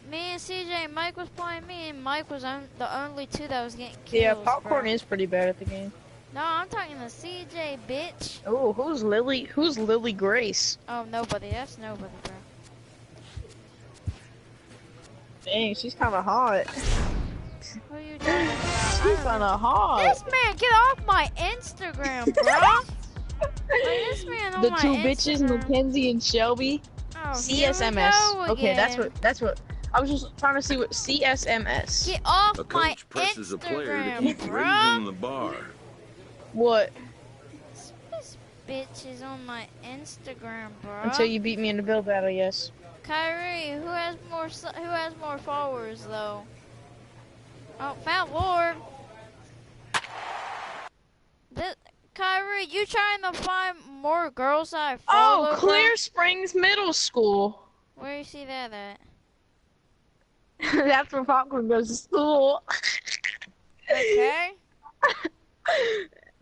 Speaker 1: Me and CJ and Mike was playing me, and Mike was the only two that was getting kills.
Speaker 8: Yeah, Popcorn
Speaker 1: bro.
Speaker 8: is pretty bad at the game.
Speaker 1: No, I'm talking to CJ, bitch.
Speaker 8: Oh, who's Lily? Who's Lily Grace?
Speaker 1: Oh, nobody. That's nobody, bro.
Speaker 8: Dang, she's kind of hot.
Speaker 1: Who are you talking about?
Speaker 8: She's kind of hot.
Speaker 1: This man, get off my Instagram, bro. This man on
Speaker 8: The
Speaker 1: my
Speaker 8: two bitches,
Speaker 1: Instagram.
Speaker 8: Mackenzie and Shelby.
Speaker 1: Oh, here we
Speaker 8: CSMS.
Speaker 1: go
Speaker 8: Okay, that's
Speaker 1: again.
Speaker 8: what. I was just trying to see what CSMS.
Speaker 1: Get off
Speaker 2: A
Speaker 1: my
Speaker 2: coach presses a player to
Speaker 1: Instagram,
Speaker 2: keep
Speaker 1: bro.
Speaker 2: raising the bar.
Speaker 8: What?
Speaker 1: This bitch is on my Instagram, bro.
Speaker 8: Until you beat me in the build battle, yes.
Speaker 1: Kyrie, who has more followers though? Oh, Fat Lord. Kyrie, you trying to find more girls that I follow?
Speaker 8: Oh, Clear Springs Middle School.
Speaker 1: Where you see that at?
Speaker 8: That's where Popcorn goes to school.
Speaker 1: Okay.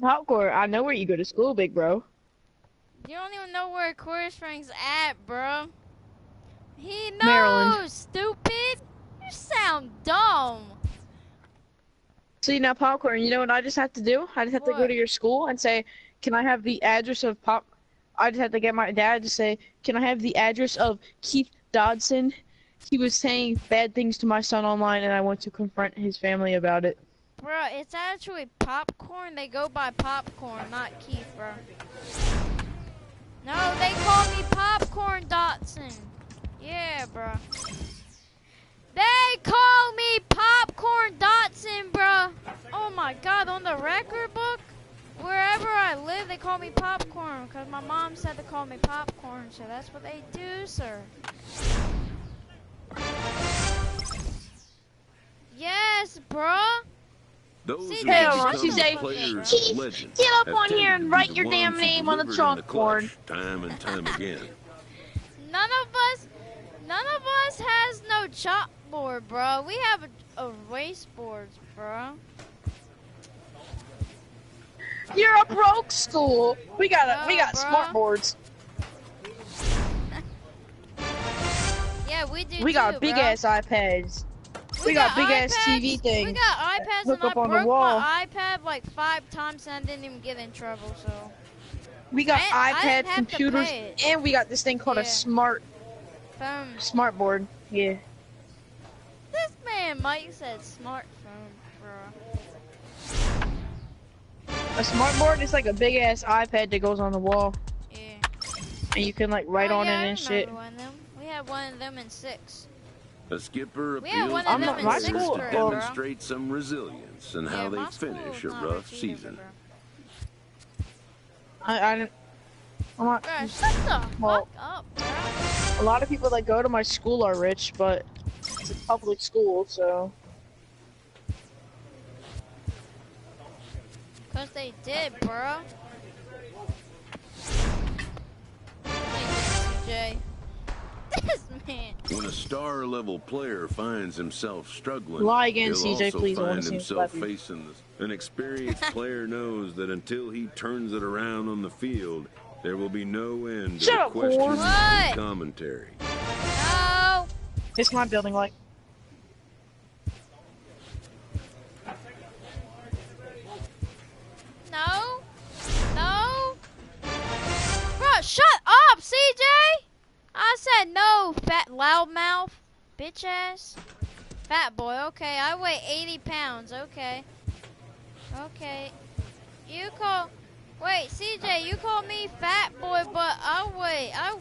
Speaker 8: Popcorn, I know where you go to school, big bro.
Speaker 1: You don't even know where Clear Springs at, bro. He knows,
Speaker 8: Maryland.
Speaker 1: stupid. You sound dumb.
Speaker 8: See, now Popcorn, you know what I just have to do? I just have to go
Speaker 1: What?
Speaker 8: to your school and say, can I have the address of I just have to get my dad to say, can I have the address of Keith Dodson? He was saying bad things to my son online, and I want to confront his family about it.
Speaker 1: Bro, it's actually Popcorn. They go by Popcorn, not Keith, bro. No, they call me Popcorn Dotson. Yeah, bro. They call me Popcorn Dotson, bro. Oh my God, on the record book, wherever I live, they call me Popcorn because my mom said to call me Popcorn, so that's what they do, sir. Yes, bruh.
Speaker 2: Those who
Speaker 8: Hell
Speaker 2: have
Speaker 8: no, she
Speaker 2: become
Speaker 8: say,
Speaker 2: players
Speaker 8: Keith,
Speaker 2: of legend
Speaker 8: get up
Speaker 2: have
Speaker 8: on here
Speaker 2: tended
Speaker 8: and
Speaker 2: to be
Speaker 8: write
Speaker 2: the
Speaker 8: your damn
Speaker 2: ones who
Speaker 8: name on the
Speaker 2: delivered in the
Speaker 8: chalkboard.
Speaker 2: clutch time and time again.
Speaker 1: None of us has no chalkboard, bro. We have a race boards, bro.
Speaker 8: You're a broke school. We got smart boards.
Speaker 1: Yeah, we do.
Speaker 8: We got big
Speaker 1: bro.
Speaker 8: ass iPads. We got big ass TV things.
Speaker 1: We got iPads,
Speaker 8: hook
Speaker 1: and
Speaker 8: up
Speaker 1: I
Speaker 8: on the
Speaker 1: broke
Speaker 8: wall.
Speaker 1: my iPad like 5 times, and I didn't even get in trouble. So
Speaker 8: we got iPad,
Speaker 1: I
Speaker 8: computers, and we got this thing called a smart board. Yeah.
Speaker 1: This man Mike said smartphone, bro.
Speaker 8: A smart board is like a big ass iPad that goes on the wall.
Speaker 1: Yeah.
Speaker 8: And you can like write on it and shit.
Speaker 1: We had one of them in 6.
Speaker 2: A skipper
Speaker 1: We had
Speaker 2: appeals
Speaker 1: one
Speaker 2: to
Speaker 1: of them
Speaker 2: the
Speaker 1: in
Speaker 2: players
Speaker 1: 6th
Speaker 2: to
Speaker 1: grade,
Speaker 2: demonstrate some resilience in how they finish a rough season.
Speaker 8: I'm not.
Speaker 1: Bro, shut the fuck up, bro.
Speaker 8: A lot of people that go to my school are rich, but it's a public school, so.
Speaker 1: Cause they did, bro. CJ. This man.
Speaker 2: When a star-level player finds himself struggling,
Speaker 8: lie again,
Speaker 2: he'll
Speaker 8: CJ,
Speaker 2: also
Speaker 8: please. I
Speaker 2: find
Speaker 8: want to see
Speaker 2: himself
Speaker 8: him
Speaker 2: facing this. An experienced player knows that until he turns it around on the field, there will be no end to the questions and commentary.
Speaker 1: No.
Speaker 8: It's my building, like.
Speaker 1: No. No. Bro, shut up, CJ. I said no, fat loudmouth, bitch ass. Fat boy, okay. I weigh 80 pounds, okay. Okay. Wait, CJ, you call me fat boy, but I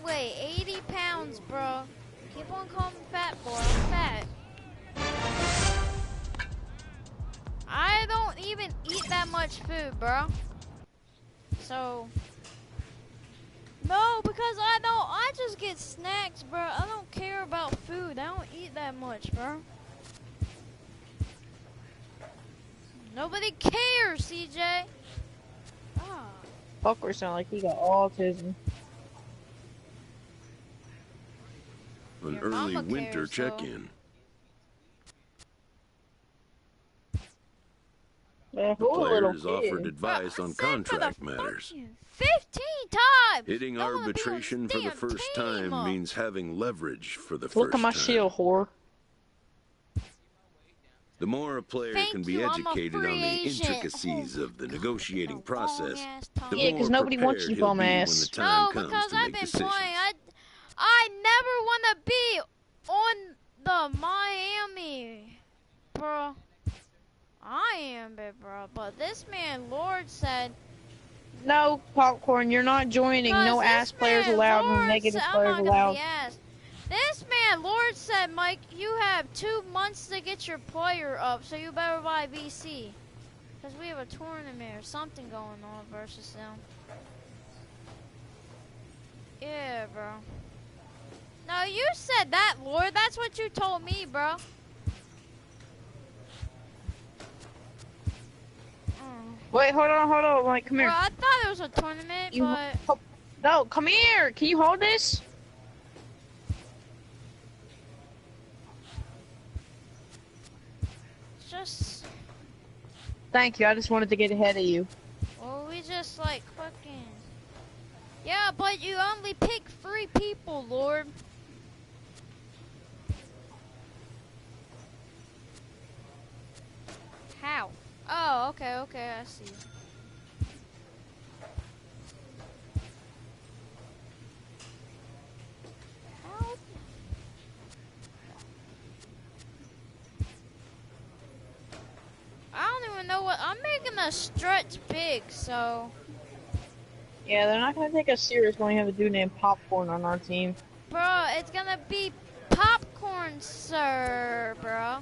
Speaker 1: weigh 80 pounds, bro. Keep on calling me fat boy, I'm fat. I don't even eat that much food, bro. So, no, because I just get snacks, bro. I don't care about food. I don't eat that much, bro. Nobody cares, CJ. Ah.
Speaker 8: Fucker sound like he got autism.
Speaker 2: An early winter check-in.
Speaker 8: The
Speaker 2: players offered advice on contract matters.
Speaker 1: 15 times!
Speaker 2: Hitting arbitration for the first time means having leverage for the first
Speaker 8: Look at my
Speaker 2: time.
Speaker 8: shield, whore.
Speaker 2: The more a player can be educated on the intricacies of the negotiating process, the more
Speaker 8: nobody wants
Speaker 2: prepared
Speaker 8: you,
Speaker 2: he'll be
Speaker 8: bum
Speaker 2: when
Speaker 8: ass.
Speaker 2: the time comes
Speaker 1: because
Speaker 2: to
Speaker 1: I've
Speaker 2: make
Speaker 1: been
Speaker 2: decisions.
Speaker 1: playing. I never want to be on the Miami, bro. I am, bro. But this man, Lord, said...
Speaker 8: No, Popcorn, you're not joining. No ass players allowed, no negative players allowed.
Speaker 1: This man, Lord, said, Mike, you have 2 months to get your player up, so you better buy VC. Because we have a tournament or something going on versus them. Yeah, bro. No, you said that, Lord. That's what you told me, bro.
Speaker 8: Wait, hold on, Mike, come here.
Speaker 1: Bro, I thought it was a tournament, but...
Speaker 8: No, come here. Can you hold this?
Speaker 1: Just...
Speaker 8: Thank you, I just wanted to get ahead of you.
Speaker 1: Well, we just, like, fucking... Yeah, but you only pick 3 people, Lord. How? Oh, okay, I see. Help. I don't even know what... I'm making a stretch big, so...
Speaker 8: Yeah, they're not gonna take us serious when we have a dude named Popcorn on our team.
Speaker 1: Bro, it's gonna be Popcorn, sir, bro.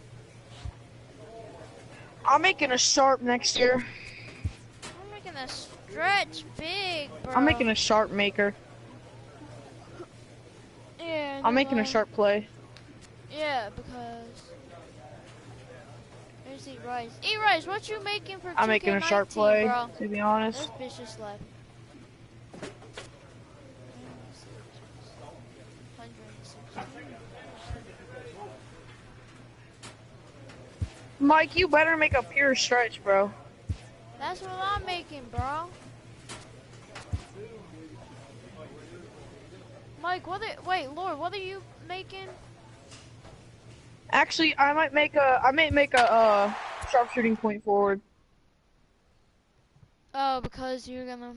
Speaker 8: I'm making a sharp next year.
Speaker 1: I'm making a stretch big, bro.
Speaker 8: I'm making a sharp maker.
Speaker 1: Yeah.
Speaker 8: I'm making a sharp play.
Speaker 1: Yeah, because there's E-Rise. E-Rise, what you making for 2K19,
Speaker 8: I'm making a sharp play,
Speaker 1: bro?
Speaker 8: to be honest.
Speaker 1: This bitch just left.
Speaker 8: Mike, you better make a pure stretch, bro.
Speaker 1: That's what I'm making, bro. Mike, wait, Lord, what are you making?
Speaker 8: Actually, I might make a sharpshooting point forward.
Speaker 1: Oh, because you're gonna.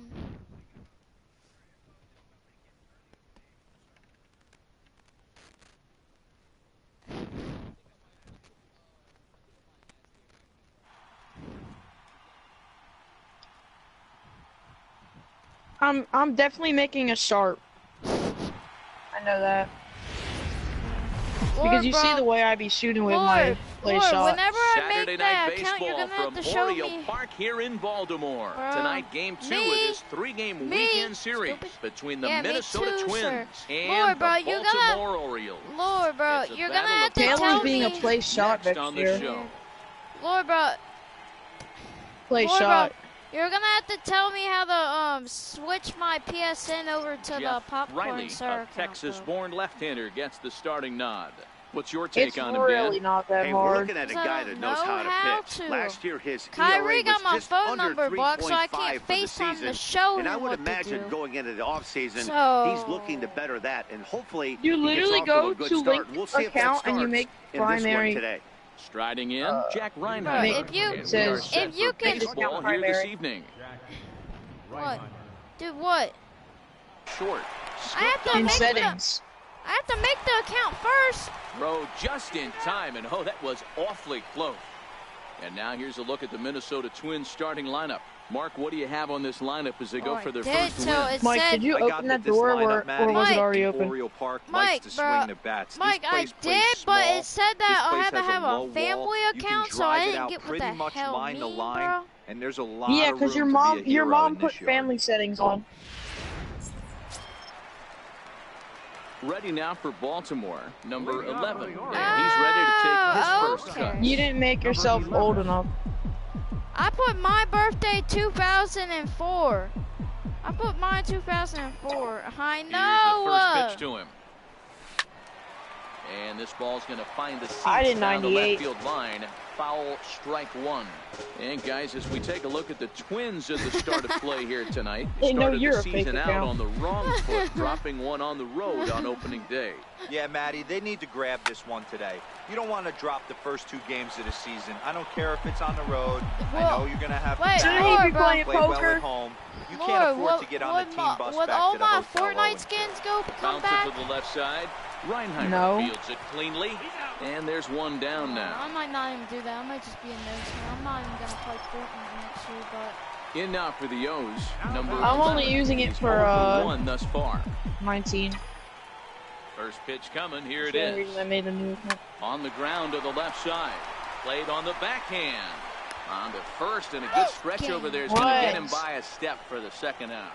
Speaker 8: I'm definitely making a sharp. I know that.
Speaker 1: Lord,
Speaker 8: Because you
Speaker 1: bro.
Speaker 8: see the way I be shooting with my play shot.
Speaker 1: Whenever I
Speaker 3: Saturday
Speaker 1: make
Speaker 3: night
Speaker 1: that account, you're
Speaker 3: baseball
Speaker 1: gonna have
Speaker 3: from
Speaker 1: to show
Speaker 3: Oriole
Speaker 1: me.
Speaker 3: Park here in Baltimore.
Speaker 1: Bro.
Speaker 3: Tonight, game 2 of this 3-game weekend series between the Minnesota
Speaker 1: too,
Speaker 3: Twins and
Speaker 1: Lord, bro,
Speaker 3: the Baltimore Orioles.
Speaker 1: Lord, bro,
Speaker 3: It's a
Speaker 1: you're gonna
Speaker 3: battle
Speaker 1: have
Speaker 3: of
Speaker 1: to tell
Speaker 8: Taylor's
Speaker 1: me.
Speaker 8: being a play shot
Speaker 3: next
Speaker 8: next
Speaker 3: on the
Speaker 8: year.
Speaker 3: show.
Speaker 1: Lord, bro,
Speaker 8: Play
Speaker 1: Lord,
Speaker 8: shot.
Speaker 1: bro, you're gonna have to tell me how to switch my PSN over to the
Speaker 3: Jeff
Speaker 1: popcorn
Speaker 3: Riley,
Speaker 1: sir
Speaker 3: a
Speaker 1: account,
Speaker 3: Texas-born left-hander, gets the starting nod. What's your take
Speaker 8: It's
Speaker 3: on him,
Speaker 8: really
Speaker 3: Dan?
Speaker 8: not that
Speaker 7: Hey, we're
Speaker 8: hard.
Speaker 7: looking at a
Speaker 1: Because I
Speaker 7: guy
Speaker 1: don't
Speaker 7: that knows
Speaker 1: know
Speaker 7: how
Speaker 1: how
Speaker 7: to pitch.
Speaker 1: to.
Speaker 7: Last year, his
Speaker 1: Kyrie
Speaker 7: ERA
Speaker 1: got
Speaker 7: was
Speaker 1: my
Speaker 7: just
Speaker 1: phone
Speaker 7: under
Speaker 1: number blocked, so I
Speaker 7: 3.5
Speaker 1: can't
Speaker 7: for the
Speaker 1: FaceTime
Speaker 7: season.
Speaker 1: to show
Speaker 7: And I
Speaker 1: him
Speaker 7: would
Speaker 1: what
Speaker 7: imagine
Speaker 1: to do.
Speaker 7: going into the offseason,
Speaker 1: So
Speaker 7: he's looking to better that, and hopefully
Speaker 8: You
Speaker 7: he gets
Speaker 8: literally
Speaker 7: off
Speaker 8: go
Speaker 7: to a good
Speaker 8: to
Speaker 7: start.
Speaker 8: link
Speaker 7: We'll see if that
Speaker 8: account and you
Speaker 7: starts
Speaker 8: make
Speaker 7: in this one
Speaker 8: primary.
Speaker 7: today.
Speaker 3: Striding in, Jack
Speaker 1: Bro,
Speaker 3: Reinhardt.
Speaker 1: if you
Speaker 3: And we are
Speaker 8: says-
Speaker 3: set
Speaker 1: if you
Speaker 3: for
Speaker 1: can
Speaker 3: baseball
Speaker 8: account
Speaker 3: here this
Speaker 8: primary.
Speaker 3: evening.
Speaker 1: what, dude, what?
Speaker 3: Short.
Speaker 1: I have to
Speaker 8: In
Speaker 1: make
Speaker 8: settings.
Speaker 1: I have to make the account first.
Speaker 3: Throw just in time, and oh, that was awfully close. And now here's a look at the Minnesota Twins starting lineup. Mark, what do you have on this lineup as they go for their first win?
Speaker 1: It
Speaker 8: Mike,
Speaker 1: said,
Speaker 8: did you
Speaker 5: I got
Speaker 8: open
Speaker 5: that
Speaker 8: that
Speaker 5: this
Speaker 8: door
Speaker 5: lineup,
Speaker 8: or
Speaker 5: Maddie,
Speaker 8: was it
Speaker 1: Mike,
Speaker 8: already open?
Speaker 5: Oriole Park
Speaker 1: Mike,
Speaker 5: likes to
Speaker 1: bro,
Speaker 5: swing the bats.
Speaker 1: Mike,
Speaker 5: This
Speaker 1: I
Speaker 5: place plays
Speaker 1: did, but
Speaker 5: small.
Speaker 1: it said
Speaker 5: This
Speaker 1: that I
Speaker 5: place
Speaker 1: had to
Speaker 5: has
Speaker 1: have
Speaker 5: low
Speaker 1: a family
Speaker 5: wall. You
Speaker 1: account,
Speaker 5: can
Speaker 1: so I
Speaker 5: drive it
Speaker 1: didn't
Speaker 5: out
Speaker 1: get what
Speaker 5: pretty
Speaker 1: the
Speaker 5: much
Speaker 1: hell
Speaker 5: line to
Speaker 1: mean,
Speaker 5: line,
Speaker 1: bro.
Speaker 5: and there's a lot
Speaker 8: Yeah,
Speaker 5: of
Speaker 8: because
Speaker 5: room
Speaker 8: your
Speaker 5: to be a hero
Speaker 8: mom
Speaker 5: in
Speaker 8: put
Speaker 5: this yard.
Speaker 8: family settings on.
Speaker 3: Ready now for Baltimore, number 11. And he's
Speaker 4: Oh,
Speaker 3: ready to take his first
Speaker 1: okay.
Speaker 3: cut.
Speaker 8: You didn't make yourself old enough.
Speaker 1: I put my birthday 2004. I put mine 2004. I
Speaker 3: Here's the
Speaker 1: know.
Speaker 3: first pitch to him. And this ball's going to find the seats
Speaker 8: I did
Speaker 3: down the
Speaker 8: 98.
Speaker 3: left field line. Foul, strike one. And guys, as we take a look at the Twins at the start of play here tonight,
Speaker 8: They know
Speaker 3: started
Speaker 8: you're
Speaker 3: the
Speaker 8: a fake
Speaker 3: season out
Speaker 8: account.
Speaker 3: on the wrong foot, dropping one on the road on opening day.
Speaker 5: Yeah, Maddie, they need to grab this one today. You don't want to drop the first 2 games of the season. I don't care if it's on the road. I know you're going to have to
Speaker 1: Wait,
Speaker 8: Shouldn't
Speaker 5: battle,
Speaker 8: he be
Speaker 1: bro.
Speaker 8: playing
Speaker 5: play well
Speaker 8: poker?
Speaker 5: at home. You
Speaker 1: Lord,
Speaker 5: can't afford to
Speaker 1: would-
Speaker 5: get on the
Speaker 1: would
Speaker 5: team
Speaker 1: my-
Speaker 5: bus
Speaker 1: would
Speaker 5: back
Speaker 1: all
Speaker 5: to the
Speaker 1: my
Speaker 5: hotel.
Speaker 1: Fortnite skins come
Speaker 3: Bounce
Speaker 1: back?
Speaker 3: it to the left side. Reinheimer
Speaker 8: No.
Speaker 3: fields it cleanly. And there's one down now.
Speaker 1: I might not even do that. I might just be a nose. I'm not even gonna play Fortnite next year, but
Speaker 3: In now for the O's, number
Speaker 8: I'm
Speaker 3: 11.
Speaker 8: only using it
Speaker 3: He's
Speaker 8: for,
Speaker 3: 0 for 1 thus far.
Speaker 8: 19.
Speaker 3: First pitch coming, here it
Speaker 8: That's the only
Speaker 3: is.
Speaker 8: reason I made a new account.
Speaker 3: On the ground to the left side. Played on the backhand. On to first, and a good stretch over there is going to get him
Speaker 8: What?
Speaker 3: by a step for the second out.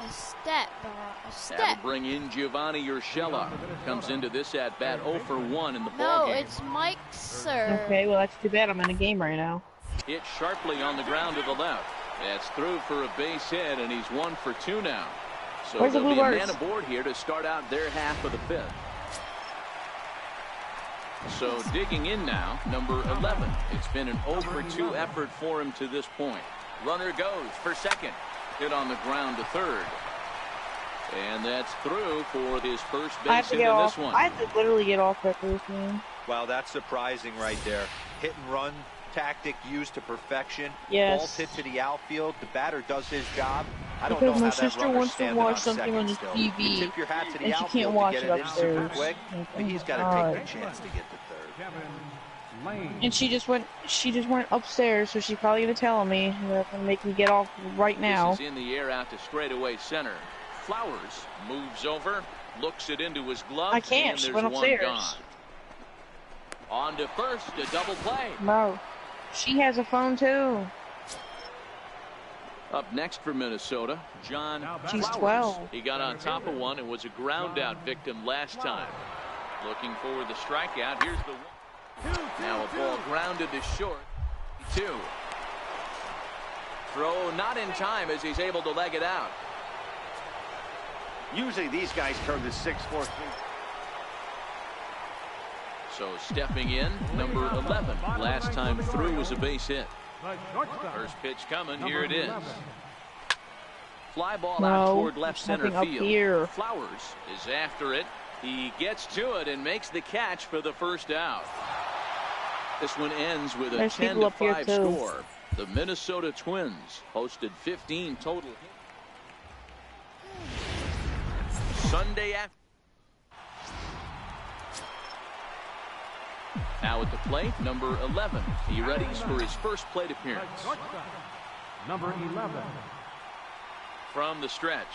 Speaker 1: a step, bro. A
Speaker 3: That'll
Speaker 1: step.
Speaker 3: bring in Giovanni Urshela. Comes into this at-bat 0 for 1 in the
Speaker 1: No,
Speaker 3: ballgame.
Speaker 1: it's Mike, sir.
Speaker 8: Okay, well that's too bad. I'm in a game right now.
Speaker 3: Hit sharply on the ground to the left. That's through for a base hit, and he's 1 for 2 now. So
Speaker 8: Where's the
Speaker 3: there'll be
Speaker 8: Blue
Speaker 3: a
Speaker 8: Birds?
Speaker 3: man aboard here to start out their half of the 5th. So digging in now, number 11. It's been an 0 for 2 effort for him to this point. Runner goes for second. Hit on the ground to third. And that's through for his first
Speaker 8: I have
Speaker 3: base
Speaker 8: to
Speaker 3: hit
Speaker 8: get
Speaker 3: in
Speaker 8: off.
Speaker 3: this one.
Speaker 8: I have to literally get off that first man.
Speaker 5: Wow, that's surprising right there. Hit and run tactic used to perfection.
Speaker 8: Yes.
Speaker 5: Ball's hit to the outfield. The batter does his job. I don't
Speaker 8: Because
Speaker 5: know
Speaker 8: my
Speaker 5: how that
Speaker 8: sister
Speaker 5: runner's
Speaker 8: wants to
Speaker 5: standing
Speaker 8: watch
Speaker 5: on
Speaker 8: something
Speaker 5: second
Speaker 8: on the
Speaker 5: still.
Speaker 8: TV,
Speaker 5: You tip your hat to the
Speaker 8: and she
Speaker 5: outfield
Speaker 8: can't
Speaker 5: to
Speaker 8: watch
Speaker 5: get
Speaker 8: it
Speaker 5: it in super
Speaker 8: upstairs.
Speaker 5: quick,
Speaker 8: Like,
Speaker 5: but
Speaker 8: oh
Speaker 5: he's
Speaker 8: my
Speaker 5: got to
Speaker 8: God.
Speaker 5: take the chance to get to third.
Speaker 4: Kevin Lane.
Speaker 8: And she just went upstairs, so she's probably gonna tell me that's gonna make me get off right now.
Speaker 3: This is in the air out to straightaway center. Flowers moves over, looks it into his glove.
Speaker 8: I can't,
Speaker 3: And
Speaker 8: she
Speaker 3: there's
Speaker 8: went
Speaker 3: one
Speaker 8: upstairs.
Speaker 3: gone. On to first, a double play.
Speaker 8: No, She has a phone too.
Speaker 3: Up next for Minnesota, John
Speaker 8: She's
Speaker 3: Flowers.
Speaker 8: 12.
Speaker 3: He got on top of one and was a ground out victim last time. Looking for the strikeout. Here's the one. Now a ball grounded to short. 2. Throw not in time as he's able to leg it out.
Speaker 7: Usually these guys turn the 6-4-3.
Speaker 3: So stepping in, number 11. Last time through was a base hit. First pitch coming. Here it is. Fly ball out toward left center field.
Speaker 8: Here.
Speaker 3: Flowers is after it. He gets to it and makes the catch for the first out. This one ends with a 10-5 score. The Minnesota Twins posted 15 total hits. Sunday after. Now at the plate, number 11. He readies for his first plate appearance.
Speaker 4: Number 11.
Speaker 3: From the stretch.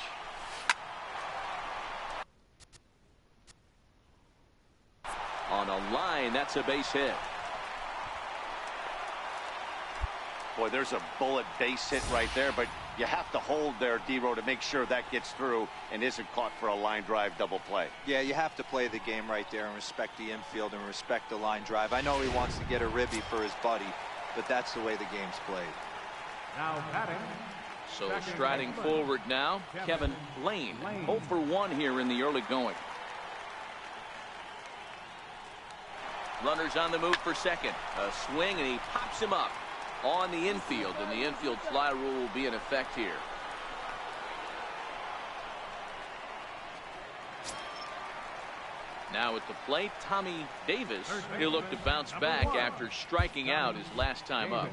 Speaker 3: On a line, that's a base hit.
Speaker 7: Boy, there's a bullet base hit right there, but you have to hold there, D-Row, to make sure that gets through and isn't caught for a line drive double play.
Speaker 5: Yeah, you have to play the game right there and respect the infield and respect the line drive. I know he wants to get a ribby for his buddy, but that's the way the game's played.
Speaker 4: Now batting.
Speaker 3: So striding forward now, Kevin Lane. 0 for 1 here in the early going. Runners on the move for second. A swing, and he pops him up on the infield, and the infield fly rule will be in effect here. Now at the plate, Tommy Davis. He'll look to bounce back after striking out his last time up.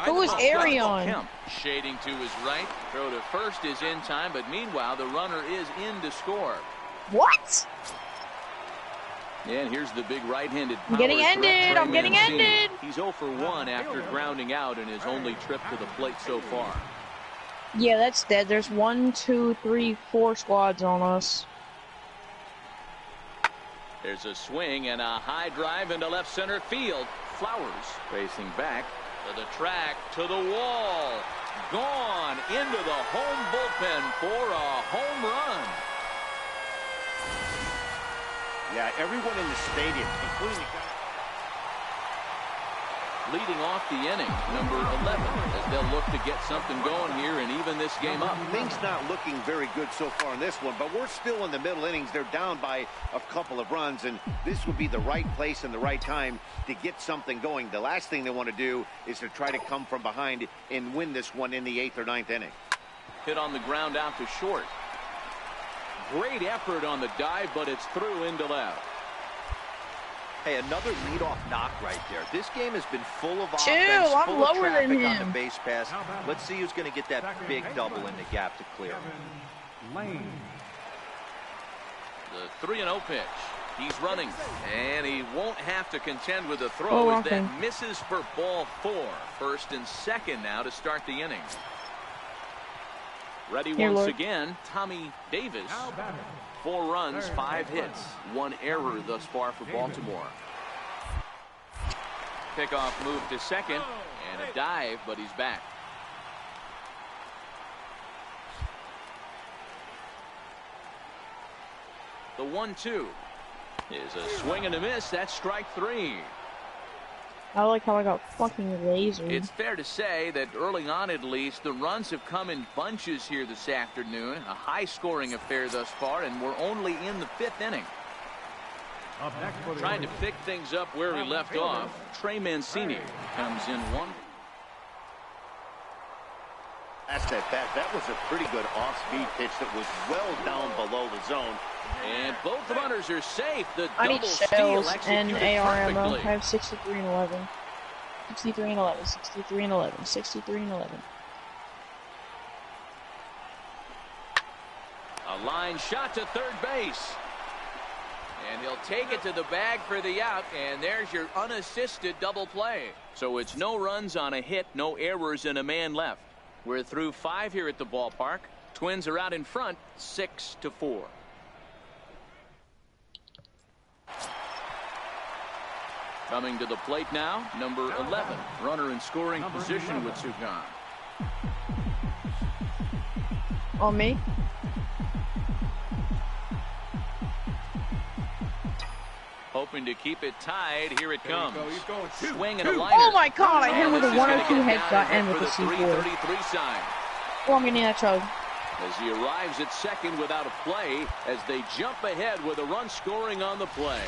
Speaker 8: Who is Arion?
Speaker 3: Kemp shading to his right. Throw to first is in time, but meanwhile the runner is in to score.
Speaker 8: What?
Speaker 3: And here's the big right-handed power.
Speaker 8: I'm getting ended. I'm getting ended.
Speaker 3: He's 0 for 1 after grounding out in his only trip to the plate so far.
Speaker 8: Yeah, that's dead. There's 1, 2, 3, 4 squads on us.
Speaker 3: There's a swing and a high drive into left center field. Flowers racing back to the track, to the wall. Gone into the home bullpen for a home run.
Speaker 7: Yeah, everyone in the stadium, including the guy
Speaker 3: leading off the inning, number 11, as they'll look to get something going here and even this game up.
Speaker 7: Things not looking very good so far in this one, but we're still in the middle innings. They're down by a couple of runs, and this would be the right place and the right time to get something going. The last thing they want to do is to try to come from behind and win this one in the 8th or 9th inning.
Speaker 3: Hit on the ground out to short. Great effort on the dive, but it's through into left.
Speaker 5: Hey, another leadoff knock right there. This game has been full of offense,
Speaker 8: I'm
Speaker 5: full
Speaker 8: lower
Speaker 5: of traffic
Speaker 8: than
Speaker 5: on
Speaker 8: him.
Speaker 5: the base pass. Let's see who's going to get that big double in the gap to clear.
Speaker 4: Lane.
Speaker 3: The 3-0 pitch. He's running, and he won't have to contend with a throw as that misses for ball 4. First and second now to start the inning. Ready once again, Tommy Davis. 4 runs, 5 hits, 1 error thus far for Baltimore. Pickoff move to second, and a dive, but he's back. The 1-2 is a swing and a miss. That's strike 3.
Speaker 8: I like how I got fucking lasered.
Speaker 3: It's fair to say that early on, at least, the runs have come in bunches here this afternoon. A high-scoring affair thus far, and we're only in the 5th inning. Trying to pick things up where we left off, Trey Mancini comes in 1.
Speaker 7: That's at bat. That was a pretty good off-speed pitch that was well down below the zone.
Speaker 3: And both runners are safe. The
Speaker 8: I need
Speaker 3: double
Speaker 8: shells
Speaker 3: steal
Speaker 8: and
Speaker 3: executed
Speaker 8: AR ammo. I
Speaker 3: perfectly.
Speaker 8: have 63 and 11. 63 and 11. 63 and 11. 63 and 11.
Speaker 3: A line shot to third base. And he'll take it to the bag for the out, and there's your unassisted double play. So it's no runs on a hit, no errors, and a man left. We're through 5 here at the ballpark. Twins are out in front, 6-4. Coming to the plate now, number 11. Runner in scoring position with two gone.
Speaker 8: On me.
Speaker 3: Hoping to keep it tied. Here it comes. Swing and a
Speaker 8: Oh
Speaker 3: liner.
Speaker 8: my god, I hit him with a
Speaker 3: This is
Speaker 8: 1 or
Speaker 3: gonna
Speaker 8: 2
Speaker 3: get
Speaker 8: headshot
Speaker 3: down
Speaker 8: and with
Speaker 3: for
Speaker 8: a
Speaker 3: the
Speaker 8: C4.
Speaker 3: 333 sign.
Speaker 8: Oh, I'm getting that chug.
Speaker 3: As he arrives at second without a play, as they jump ahead with a run scoring on the play.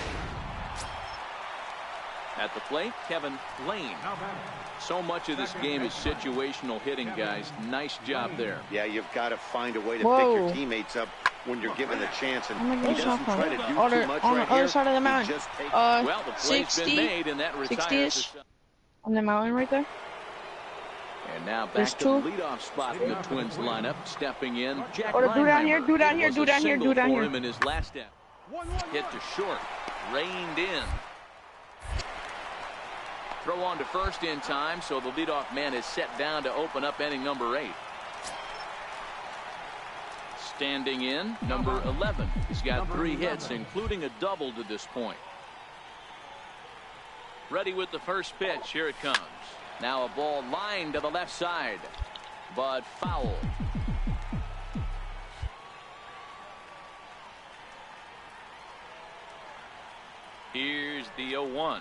Speaker 3: At the plate, Kevin Lane. So much of this game is situational hitting, guys. Nice job there.
Speaker 7: Yeah, you've got to find a way to
Speaker 8: Whoa.
Speaker 7: pick your teammates up when you're given the chance, and
Speaker 8: Oh my
Speaker 7: he
Speaker 8: gosh,
Speaker 7: doesn't try to do too much
Speaker 8: on the
Speaker 7: right
Speaker 8: other
Speaker 7: here.
Speaker 8: side of the
Speaker 7: He
Speaker 8: mountain.
Speaker 7: just takes
Speaker 3: Well, the play's
Speaker 8: 60,
Speaker 3: been made, and that retires
Speaker 8: 60-ish.
Speaker 3: the-
Speaker 8: On the mountain right there.
Speaker 3: And now back
Speaker 8: There's
Speaker 3: to the
Speaker 8: two.
Speaker 3: leadoff spot in the Twins lineup. Stepping in, Jack
Speaker 8: Or do down here,
Speaker 3: Reinheimer.
Speaker 8: do down here,
Speaker 3: It was
Speaker 8: do
Speaker 3: a
Speaker 8: down here,
Speaker 3: single
Speaker 8: do down
Speaker 3: for
Speaker 8: here.
Speaker 3: him in his last step. Hit to short. Reined in. Throw on to first in time, so the leadoff man is set down to open up inning number 8. Standing in, number 11. He's got 3 hits, including a double to this point. Ready with the first pitch. Here it comes. Now a ball lined to the left side, but foul. Here's the 0-1.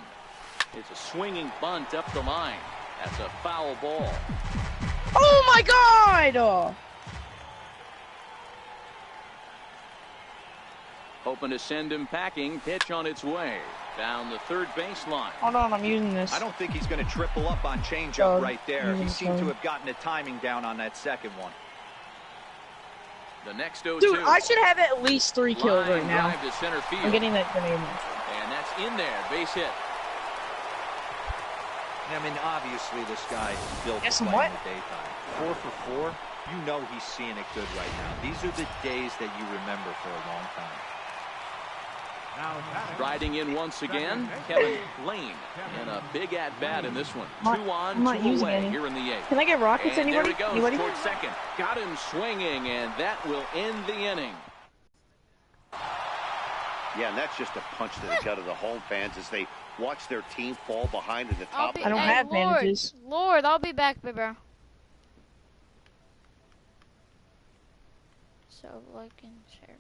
Speaker 3: It's a swinging bunt up the line. That's a foul ball.
Speaker 8: Oh my god! Oh.
Speaker 3: Hoping to send him packing. Pitch on its way. Down the third baseline.
Speaker 8: Hold on, I'm using this.
Speaker 5: I don't think he's going to triple up on changeup
Speaker 8: Oh,
Speaker 5: right there. He seemed to
Speaker 8: sorry.
Speaker 5: have gotten the timing down on that second one.
Speaker 3: The next 0-2.
Speaker 8: Dude, I should have at least 3 kills right
Speaker 3: Line
Speaker 8: now.
Speaker 3: drive to center field.
Speaker 8: I'm getting that grenade.
Speaker 3: And that's in there. Base hit.
Speaker 5: I mean, obviously this guy is built
Speaker 8: Yes,
Speaker 5: to
Speaker 8: and
Speaker 5: play
Speaker 8: what?
Speaker 5: in the daytime. 4 for 4. You know he's seeing it good right now. These are the days that you remember for a long time.
Speaker 3: Riding in once again, Kevin Lane. And a big at-bat in this one.
Speaker 8: I'm
Speaker 3: 2
Speaker 8: not
Speaker 3: on, 2
Speaker 8: using
Speaker 3: away
Speaker 8: any.
Speaker 3: here in the 8th.
Speaker 8: Can I get rockets?
Speaker 3: And
Speaker 8: Anybody?
Speaker 3: there he goes
Speaker 8: Anybody?
Speaker 3: towards second. Got him swinging, and that will end the inning.
Speaker 7: Yeah, and that's just a punch to the gut of the home fans as they watch their team fall behind in the top.
Speaker 8: I don't have bandages.
Speaker 1: Lord, I'll be back, baby. So, like, and